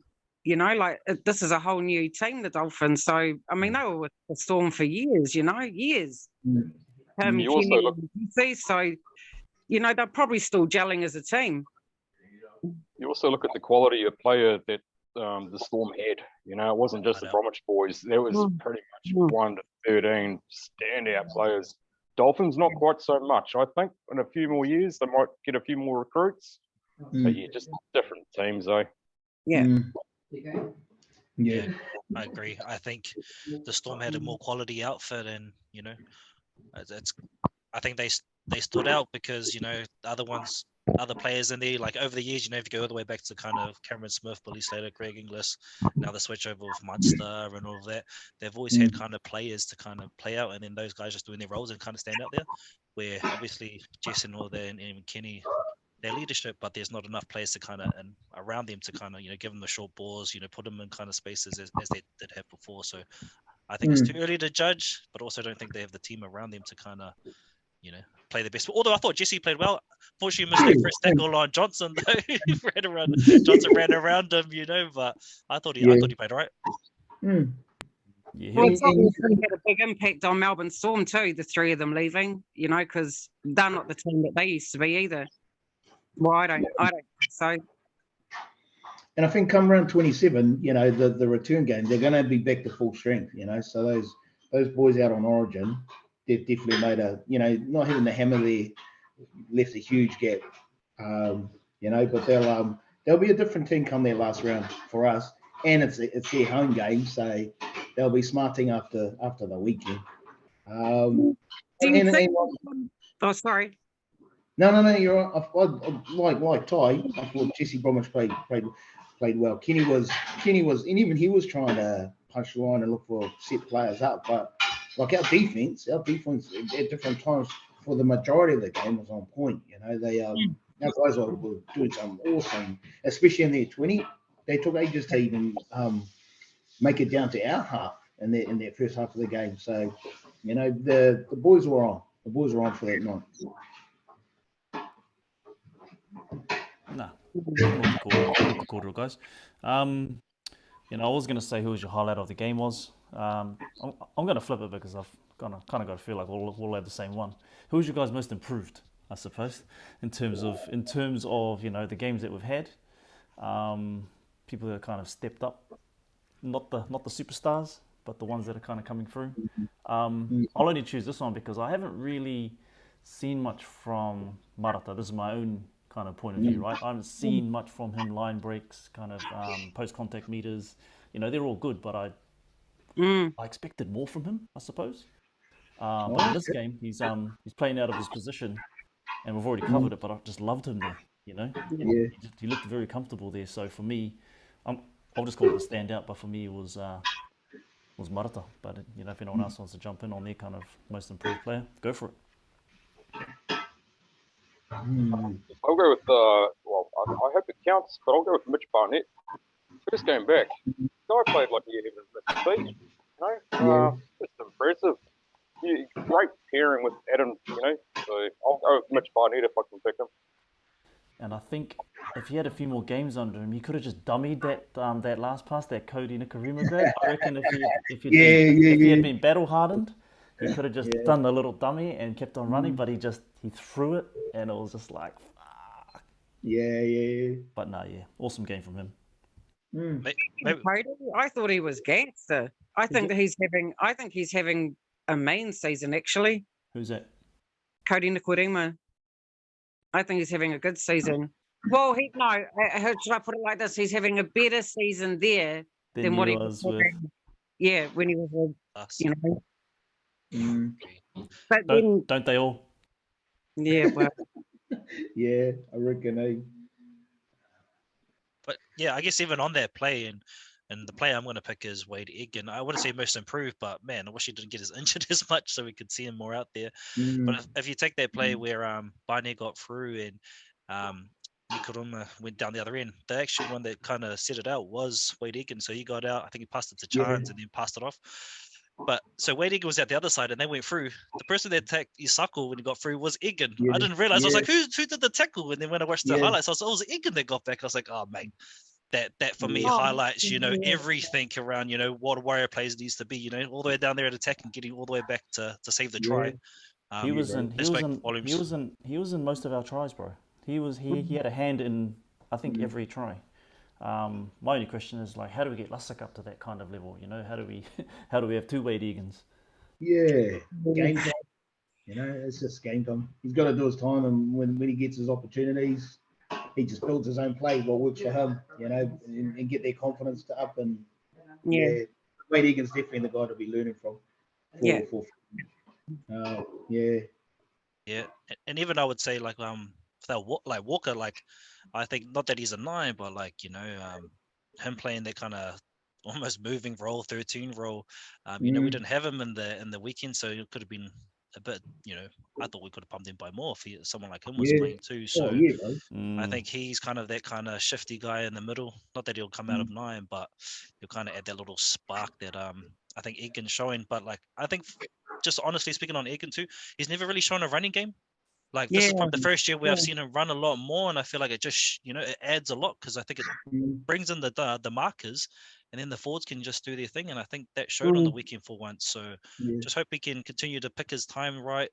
like this is a whole new team, the Dolphins. So, I mean, they were with the Storm for years, years. You also Kenny look- and DC, so, they're probably still gelling as a team. You also look at the quality of player that the Storm had. It wasn't just the Bromwich boys. There was pretty much 1 to 13 standout players. Dolphins, not quite so much. I think in a few more years, they might get a few more recruits. But yeah, just different teams, though. Yeah. Yeah, I agree. I think the Storm had a more quality outfit, and I think they stood out because the other players in there, like over the years, if you go all the way back to kind of Cameron Smith, Billy Slater, Greg Inglis, now the switch over with Munster and all of that, they've always had kind of players to kind of play out, and then those guys just doing their roles and kind of stand out there. Where obviously Jess and all that, and even Kenny, their leadership, but there's not enough players to kind of and around them to kind of give them the short balls, put them in kind of spaces as they did have before. So I think it's too early to judge, but also don't think they have the team around them to kind of play the best. Although I thought Jesse played well. Fortunately, missed their first tackle on Johnson though. Johnson ran around him, but I thought he played all right. Yeah, Well, it's obviously had a big impact on Melbourne Storm too, the 3 of them leaving, because they're not the team that they used to be either. Well, I don't think so. And I think come around 27, the return game, they're going to be back to full strength, So those boys out on Origin, they've definitely made not having the hammer there left a huge gap, But they'll be a different team come their last round for us, and it's their home game, so they'll be smarting after the weekend. Do you think? Oh, sorry. No, you're right. Like Ty, I thought Jesse Bromwich played well. Kenny was, and even he was trying to punch the line and look for set players up. But like our defense at different times for the majority of the game was on point. Our guys were doing some awesome, especially in their 20. They took ages to even make it down to our half in their first half of the game. So, the boys were on. The boys were on for that night. No, not the quarter, guys. I was going to say who was your highlight of the game was. I'm going to flip it because I've kind of got to feel like we'll have the same one. Who was your guys most improved, I suppose, in terms of the games that we've had, people that kind of stepped up, not the superstars, but the ones that are kind of coming through. I'll only choose this one because I haven't really seen much from Marata. This is my own kind of point of view, right? I haven't seen much from him, line breaks, kind of post-contact meters. They're all good, but I expected more from him, I suppose. But in this game, he's playing out of his position, and we've already covered it, but I just loved him there, He looked very comfortable there. So for me, I'll just call it a standout, but for me it was Marata. But if anyone else wants to jump in on their kind of most improved player, go for it. I'll go with I hope it counts, but I'll go with Mitch Barnett. First game back, guy played like he had his feet, Just impressive. Great pairing with Adam, So I'll go with Mitch Barnett if I can pick him. And I think if he had a few more games under him, he could have just dummied that last pass, that Cody Nikarima grab. I reckon if he had been battle hardened, he could have just done the little dummy and kept on running. But he threw it, and it was just like, fuck. Yeah. But no, awesome game from him. I thought he was gangster. I think he's having a main season actually. Who's that? Cody Nikarima. I think he's having a good season. Well, should I put it like this? He's having a better season there than what he was with. Yeah, when he was with us. But don't they all? Yeah, well. Yeah, I reckon. But yeah, I guess even on that play, and the player I'm going to pick is Wade Egan. I wouldn't say most improved, but man, I wish he didn't get as injured as much so we could see him more out there. But if you take that play where Barnett got through and Nikoruma went down the other end. The actual one that kind of set it out was Wade Egan. So he got out. I think he passed it to Charnze and then passed it off. But so Wade Egan was at the other side and they went through. The person that attacked Isako when he got through was Egan. I didn't realize. I was like, who did the tackle? And then when I watched the highlights, I was like, oh, it was Egan that got back. I was like, oh, mate. That for me highlights, everything around, what a Warrior plays needs to be, all the way down there at attack and getting all the way back to save the try. He was in most of our tries, bro. He had a hand in, I think, every try. My only question is like, how do we get Lussick up to that kind of level? How do we have two Wade Egans? Yeah, game time. It's just game time. He's got to do his time, and when he gets his opportunities, he just builds his own play, what works for him, and get their confidence up. And Wade Egan's definitely the guy to be learning from. And even I would say like Walker, like I think not that he's a 9, but like him playing that kind of almost moving role, 13 role. We didn't have him in the weekend, so it could have been a bit, I thought we could have pumped him by more if someone like him was playing too. So I think he's kind of that kind of shifty guy in the middle. Not that he'll come out of 9, but he'll kind of add that little spark that I think Egan's showing. But like I think, just honestly speaking on Egan too, he's never really shown a running game. Like this is probably the first year where I've seen him run a lot more, and I feel like it just it adds a lot because I think it brings in the markers. And then the forwards can just do their thing. And I think that showed on the weekend for once. So just hope he can continue to pick his time right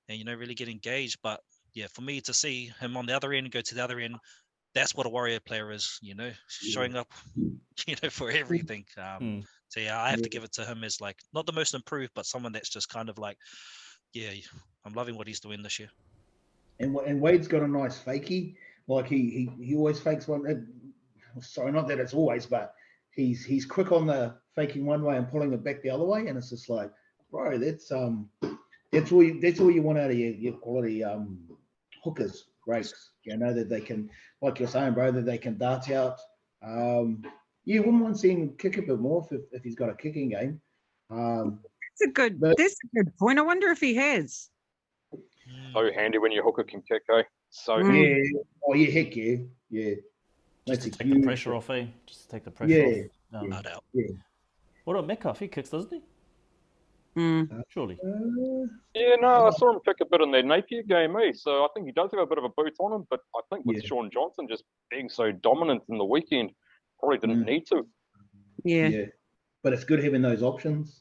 and, really get engaged. But yeah, for me to see him on the other end, go to the other end, that's what a Warrior player is, showing up, for everything. So yeah, I have to give it to him as like, not the most improved, but someone that's just kind of like, I'm loving what he's doing this year. And Wade's got a nice fakie. Like he always fakes one. Sorry, not that it's always, but he's quick on the faking one way and pulling it back the other way, and it's just like, bro, that's all you want out of your quality hookers, breaks. That they can, like you're saying, bro, that they can dart out. Wouldn't mind seeing him kick a bit more if he's got a kicking game. That's a good point. I wonder if he has. So handy when your hooker can kick, eh? So handy. Oh yeah, heck yeah. Just to take the pressure off, eh? Just to take the pressure off. No doubt. What about Metcalf? He kicks, doesn't he? Surely. I saw him kick a bit in their Napier game, eh? So I think he does have a bit of a boot on him, but I think with Sean Johnson just being so dominant in the weekend, probably didn't need to. Yeah. But it's good having those options,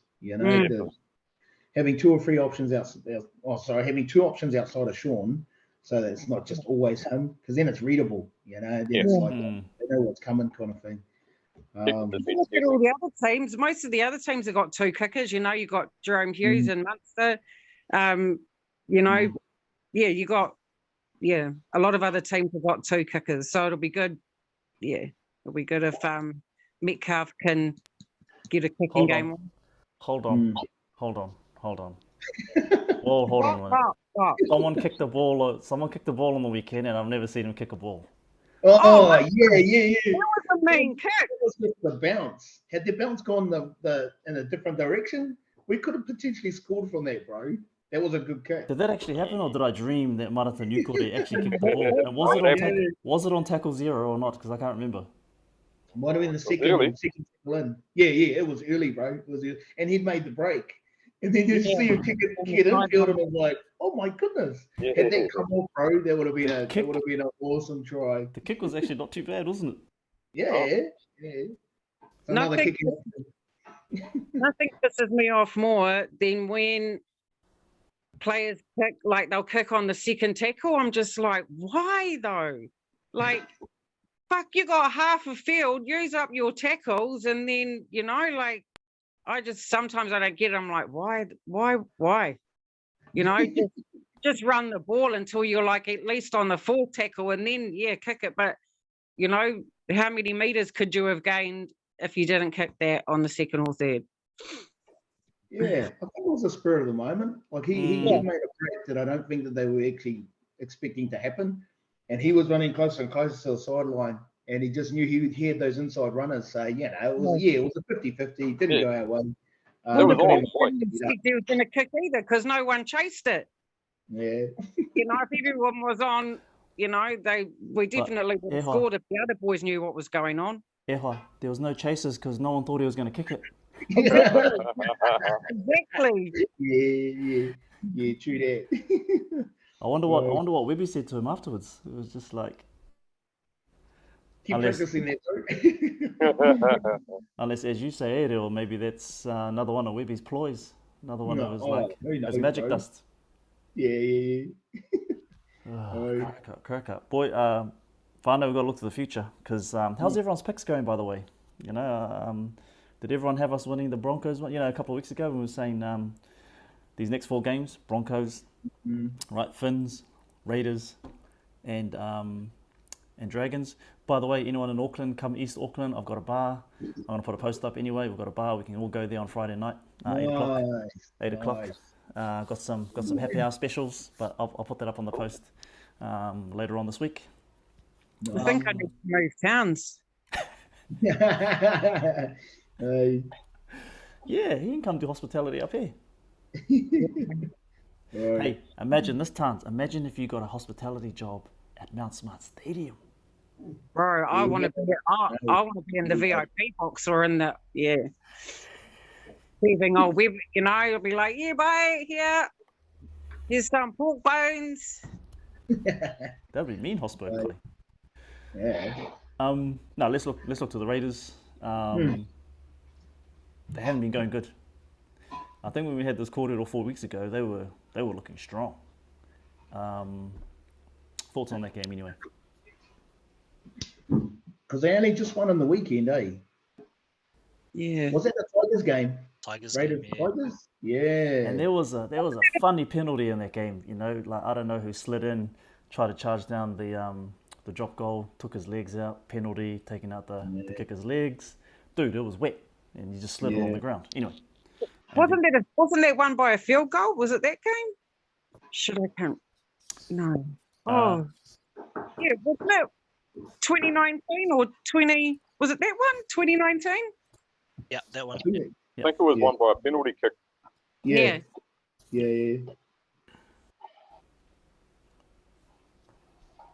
having 2 or 3 options having 2 options outside of Sean, so that it's not just always him, because then it's readable, it's like they know what's coming kind of thing. Look at all the other teams. Most of the other teams have got 2 kickers. You got Jerome Hughes and Munster. You got a lot of other teams have got 2 kickers. So it'll be good. Yeah, it'll be good if Metcalf can get a kicking game. Hold on. Well, hold on a minute. Someone kicked the ball on the weekend, and I've never seen him kick a ball. Yeah. That was the main kick. That was with the bounce. Had the bounce gone in a different direction, we could have potentially scored from that, bro. That was a good kick. Did that actually happen, or did I dream that Marata Newcourt actually kicked the ball? And was it on tackle 0 or not? Because I can't remember. Might have been the second tackle in. Yeah, it was early, bro. It was early. And he'd made the break. And then you see him kick it infield, and I was like, "Oh my goodness!" Had that come off, bro, that would have been an awesome try. The kick was actually not too bad, wasn't it? Yeah. Another kick. Nothing pisses me off more than when players kick, like they'll kick on the second tackle. I'm just like, why though? Like, fuck, you got half a field, use up your tackles, and then sometimes I don't get it. I'm like, why? Just run the ball until you're like at least on the 4th tackle, and then kick it. But how many meters could you have gained if you didn't kick that on the 2nd or 3rd? Yeah, I think it was the spirit of the moment. Like he made a break that I don't think that they were actually expecting to happen, and he was running closer and closer to the sideline. And he just knew he had those inside runners. So, it was a 50-50. Didn't go our way. There was going to kick either because no one chased it. Yeah. If everyone was on you know, we definitely would have Eha. scored if the other boys knew what was going on. Eha, there was no chasers because no one thought he was going to kick it. Exactly. Yeah, true that. I wonder what Webby said to him afterwards. It was just like, Keep Unless- practicing that, bro. unless, as you say, Ariel, maybe that's another one of Webby's ploys. Another one of his who knows, his magic bro. dust. Yeah. Oh, crack up. Boy, Whānau, we've got to look to the future because how's everyone's picks going, by the way? You know, did everyone have us winning the Broncos? You know, a couple of weeks ago we were saying these next 4 games, Broncos, right, Finns, Raiders, and Dragons. By the way, anyone in Auckland, come East Auckland, I've got a bar. I'm going to put a post up anyway. We've got a bar. We can all go there on Friday night, 8 o'clock. 8 o'clock. Got some happy hour specials, but I'll put that up on the post later on this week. I think I need to move towns. Yeah, he can come do hospitality up here. Hey, imagine this, Tans. Imagine if you got a hospitality job at Mount Smart Stadium. Bro, I want to be in the VIP box or in the leaving old Web, you know, you'll be like, yeah, bye, here's some pork bones. That'd be mean hospitality. Yeah. No, let's look to the Raiders. They haven't been going good. I think when we had this corridor 4 weeks ago, they were looking strong. Thoughts on that game anyway? Because they only just won on the weekend, eh? Yeah. Was that the Tigers game? Raiders game, yeah. Tigers? Yeah. And there was a funny penalty in that game. You know, like I don't know who slid in, tried to charge down the drop goal, took his legs out, penalty, taking out the kicker's legs. Dude, it was wet, and he just slid along the ground. Anyway. Wasn't that one by a field goal? Was it that game? Should I count? No. Oh. Yeah, wasn't it 2019 or 20? Was it that one? 2019? Yeah, that one. I think I think it was one by a penalty kick. Yeah. Yeah,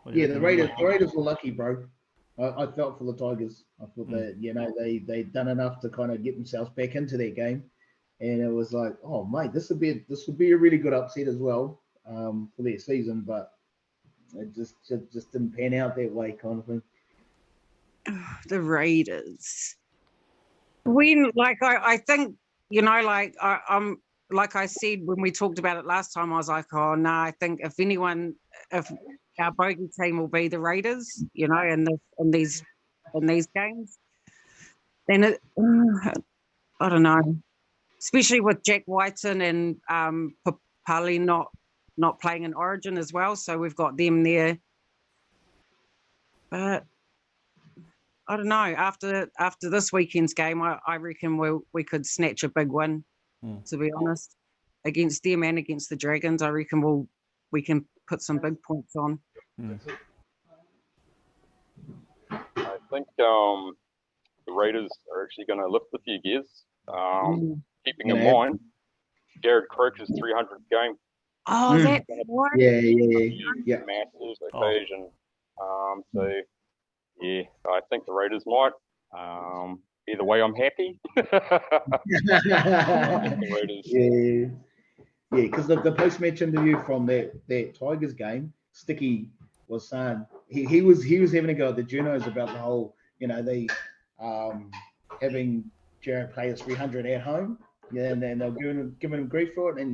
the Raiders were lucky, bro. I felt for the Tigers. I thought that, you know, they'd done enough to kind of get themselves back into their game. And it was like, oh, mate, this would be a really good upset as well for their season. But it just didn't pan out that way, kind of thing. The Raiders. I think, you know, like I'm like I said when we talked about it last time, I was like, oh no, I think if our bogey team will be the Raiders, you know, in these games, then I don't know, especially with Jack Whiten and Papali not playing in Origin as well, so we've got them there. But I don't know. After this weekend's game, I reckon we could snatch a big win. To be honest, against them and against the Dragons, I reckon we can put some big points on. I think the Raiders are actually going to lift a few gears. Keeping in mind, Jared Croker's 300th game. Oh, that's right. Yeah. Massive occasion. So, yeah, I think the Raiders might. Either way, I'm happy. Yeah, because the post-match interview from that Tigers game, Sticky was saying he was having a go at the Junos about the whole, you know, they having Jared play his 300 at home, and then they're giving him grief for it,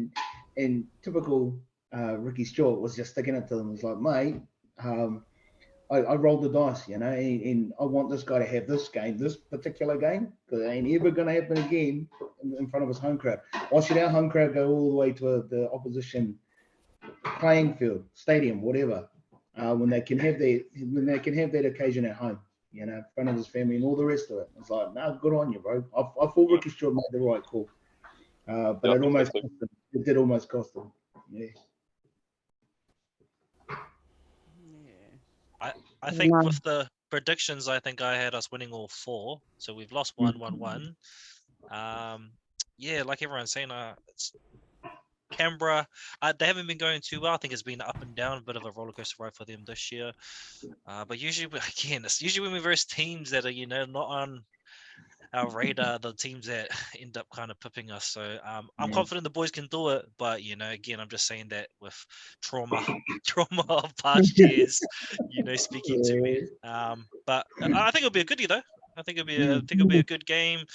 and typical Ricky Stewart was just sticking it to them. It's like, mate, I rolled the dice, you know, and I want this guy to have this particular game, because it ain't ever going to happen again in front of his home crowd. Why should our home crowd go all the way to the opposition playing field, stadium, whatever, when they can have that occasion at home, you know, in front of his family and all the rest of it? It's like, no, good on you, bro. I thought Ricky Stewart made the right call, but it did almost cost him. Yeah. I think with the predictions, I think I had us winning all 4. So we've lost 1-1-1. Yeah, like everyone's saying, Canberra, they haven't been going too well. I think it's been up and down, a bit of a roller coaster ride for them this year. But usually, again, it's usually when we verse teams that are, not on our radar, the teams that end up kind of pipping us. So I'm confident the boys can do it. But, again, I'm just saying that with trauma of past years, speaking to me. But I think it'll be a goodie, though. I think it'll be a good game.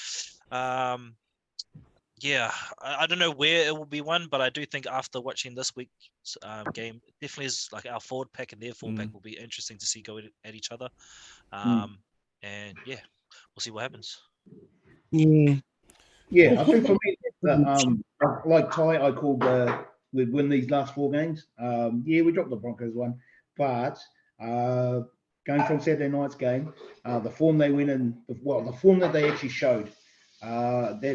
Yeah, I don't know where it will be won, but I do think after watching this week's game, it definitely is like our forward pack and their forward pack will be interesting to see go at each other. And yeah, we'll see what happens. Yeah, I think for me, like Ty, I called we'd win these last 4 games. We dropped the Broncos one, but going from Saturday night's game, the form they went in, the form that they actually showed, they're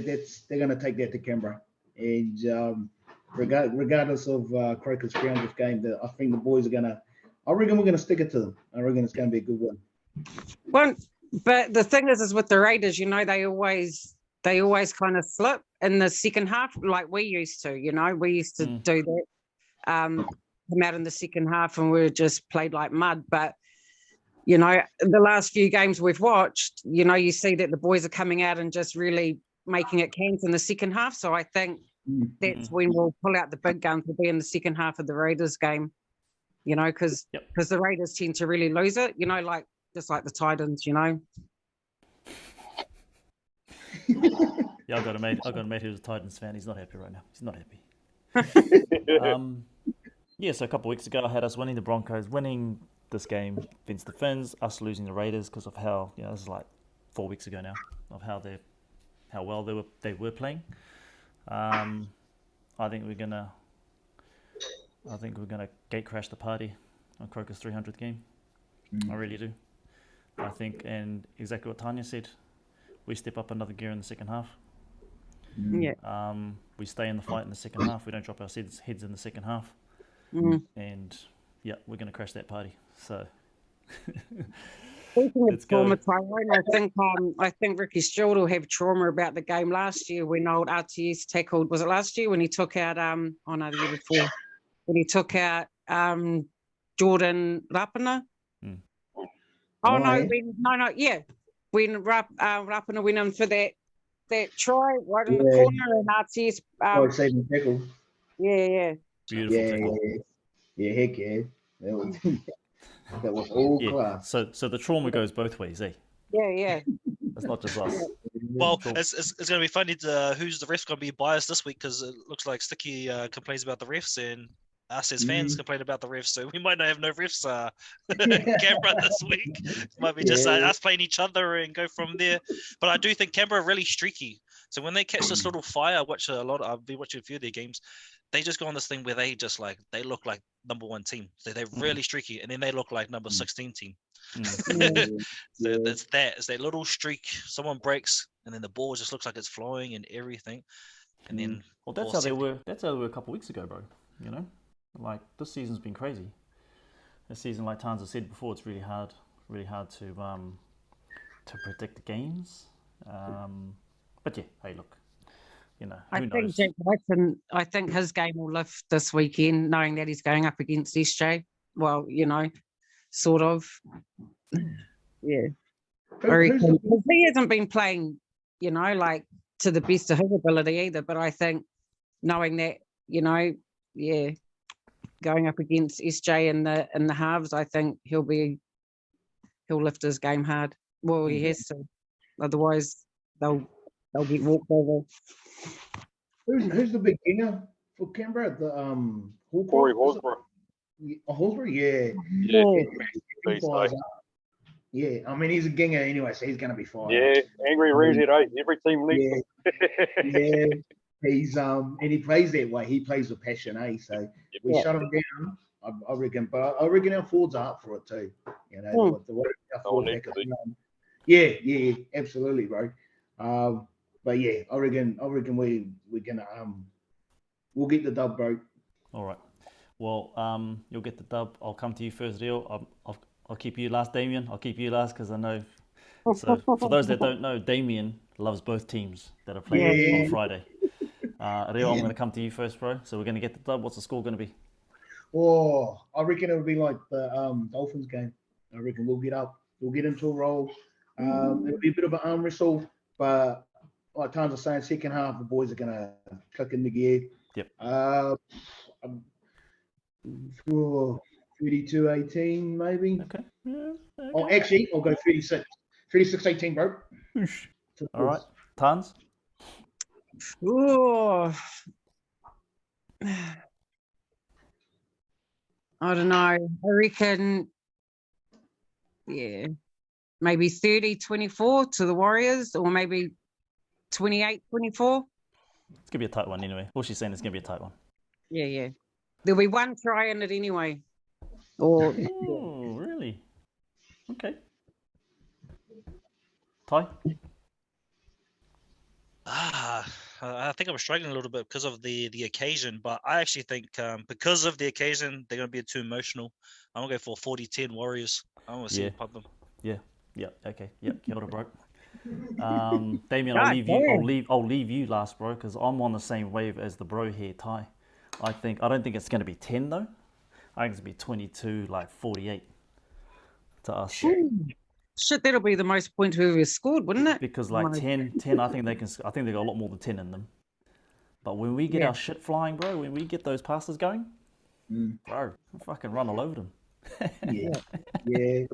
going to take that to Canberra, and regardless of Croker's 300th game, I think the boys are going to. I reckon we're going to stick it to them. I reckon it's going to be a good one. Well, but the thing is with the Raiders, they always kind of slip in the second half, like we used to. We used to do that. Come out in the second half, and we just played like mud. But the last few games we've watched, you see that the boys are coming out and just really making it count in the second half. So I think that's when we'll pull out the big guns, will be in the second half of the Raiders game. Because the Raiders tend to really lose it. Just like the Titans. Yeah, I got a mate who's a Titans fan. He's not happy right now. He's not happy. So a couple of weeks ago, I had us winning the Broncos, winning this game against the Finns, us losing the Raiders because of how this is like 4 weeks ago now, of how well they were playing. I think we're gonna gate crash the party on Croker's 300th game. I really do. I think, and exactly what Tanya said, we step up another gear in the second half. Yeah. We stay in the fight in the second half. We don't drop our heads in the second half. And we're going to crash that party. So speaking of trauma, Tyrone, I think Ricky Stewart will have trauma about the game last year when old RTS tackled. Was it last year when he took out the year before, when he took out Jordan Rapana? When Rapana went in for that try right in the corner, and RTS saving tackle. Yeah. Beautiful tackle. Yeah, heck yeah. That was all class. So the trauma goes both ways, eh? Yeah. It's not just us. Well, it's going to be funny who's the ref's going to be biased this week, because it looks like Sticky complains about the refs and us as fans complain about the refs, so we might not have no refs Canberra this week. It might be just us playing each other and go from there. But I do think Canberra are really streaky. So when they catch this little fire, I've been watching a few of their games, they just go on this thing where they just they look like number 1 team. So they're really streaky, and then they look like number 16 team. So it's that little streak. Someone breaks, and then the ball just looks like it's flowing and everything. And then that's how they were. That's how they were a couple of weeks ago, bro. Like this season's been crazy. This season, like Tanza said before, it's really hard to predict the games. But hey, look, I think Jack Whiten, I think his game will lift this weekend, knowing that he's going up against SJ. Well, sort of. Yeah. He hasn't been playing, like to the best of his ability either. But I think knowing that, going up against SJ in the halves, I think he'll lift his game hard. Well, he has to. Otherwise, they'll get walked over. Who's the big winger for Canberra? The Corey Horsburgh. Horsburgh, yeah. Yeah, I mean he's a ginger anyway, so he's going to be fine. Yeah, angry Red, every team needs him. Yeah. He's and he plays that way. He plays with passion, So we shut him down, I reckon. But I reckon our forwards are up for it too. The way our forward back is. Yeah, absolutely, bro. But I reckon we're gonna we'll get the dub, bro. All right. Well, you'll get the dub. I'll come to you first, Rio. I'll keep you last, Damien. I'll keep you last because I know. So for those that don't know, Damien loves both teams that are playing on Friday. Rio, I'm going to come to you first, bro. So we're going to get the dub. What's the score going to be? Oh, I reckon it'll be like the Dolphins game. I reckon we'll get up. We'll get into a roll. It'll be a bit of an arm wrestle, but like Tarns was saying, second half, the boys are going to click into gear. Yep. 32-18 maybe. Okay. Yeah, okay. Oh, actually, I'll go 36-18, bro. All right. Tarns? Oh, I don't know. I reckon, yeah, maybe 30-24 to the Warriors, or maybe 28-24. It's going to be a tight one anyway. All she's saying is going to be a tight one. Yeah. There'll be one try in it anyway. Or Oh, really? Okay. Ty? I think I'm struggling a little bit because of the occasion, but I actually think because of the occasion, they're going to be too emotional. I'm going to go for 40-10 Warriors. I want to see them pump them. Yeah. Okay. Yeah. Kia ora, bro. Damien, I'll leave you last, bro, because I'm on the same wave as the bro here, Ty. I don't think it's going to be 10 though. I think it's going to be 22, like 48 to us. shit, that'll be the most points we've ever scored, wouldn't it? Because like 10, I think they got a lot more than 10 in them. But when we get our shit flying, bro, when we get those passes going, bro, we'll fucking run all over them. Yeah,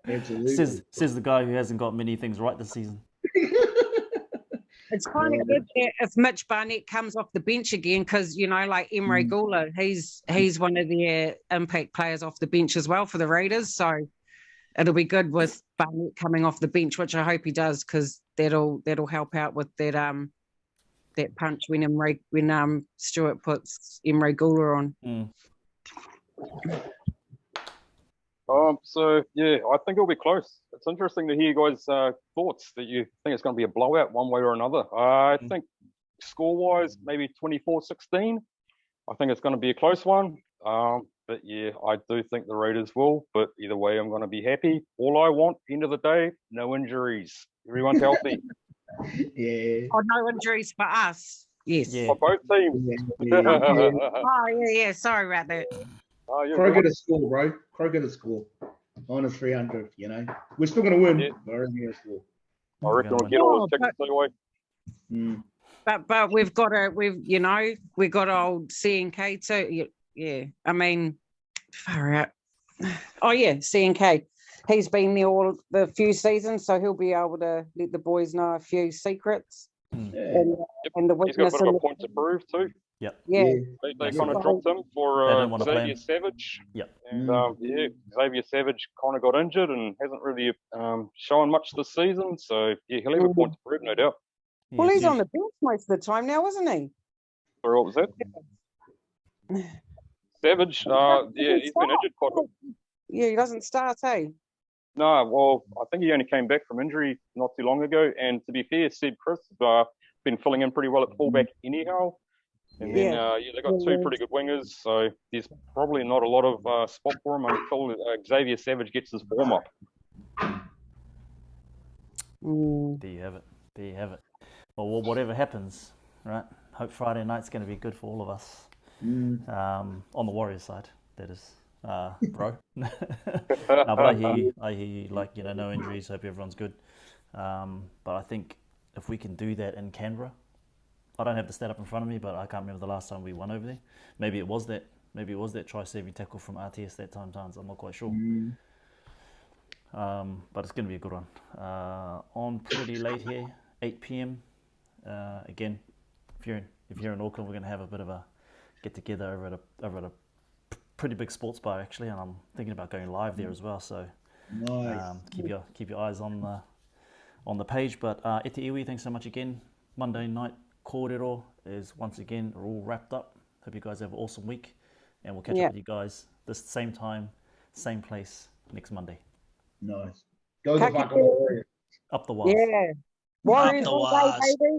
absolutely. Says the guy who hasn't got many things right this season. It's kind of good that if Mitch Barnett comes off the bench again, because, like Emre Gula, he's one of their impact players off the bench as well for the Raiders. So it'll be good with Barnett coming off the bench, which I hope he does, because that'll help out with that punch when Stuart puts Emre Gula on. So yeah, I think it'll be close. It's interesting to hear you guys' thoughts that you think it's going to be a blowout one way or another. I think score-wise, maybe 24-16. I think it's going to be a close one. But yeah, I do think the Raiders will. But either way, I'm going to be happy. All I want, end of the day, no injuries. Everyone's healthy. Yeah. Oh, no injuries for us. Yes. Yeah. For both teams. Oh, yeah. Sorry about that. Kroger to score, bro. Kroger to score. Minus 300, We're still going to win. Yeah. But I reckon we'll score. I reckon we'll get all those tickets anyway. But we've got old CNK too. Yeah. I mean, far out. Oh yeah, CNK. He's been there all the few seasons, so he'll be able to let the boys know a few secrets. And the He's weakness. got a bit of a point to prove too. Yep. Yeah. They kind of dropped him for Xavier Savage. Yep. And Xavier Savage kind of got injured and hasn't really shown much this season. So yeah, he'll have a point to prove, no doubt. Well, he's on the bench most of the time now, isn't he? Sorry, what was that? Savage, he's been injured quite a bit. Yeah, he doesn't start, eh? No, well, I think he only came back from injury not too long ago. And to be fair, Seb Chris has been filling in pretty well at fullback anyhow. And then they got two pretty good wingers, so there's probably not a lot of spot for him until Xavier Savage gets his form up. There you have it. Well, whatever happens, right? Hope Friday night's going to be good for all of us. On the Warriors side, that is, bro. No, but I hear you. Like, no injuries. Hope everyone's good. But I think if we can do that in Canberra, I don't have the stat up in front of me, but I can't remember the last time we won over there. Maybe it was that try-saving tackle from RTS that time. I'm not quite sure. But it's going to be a good one. On pretty late here, 8 p.m. Again, if you're in Auckland, we're going to have a bit of a get together over at a pretty big sports bar actually, and I'm thinking about going live there as well. So nice. Keep your eyes on the page. But e te iwi, thanks so much again. Monday night kōrero is once again all wrapped up. Hope you guys have an awesome week, and we'll catch up with you guys this same time, same place next Monday. Nice. Go the fuck on. Up the Warriors. Yeah. Warriors all day, baby.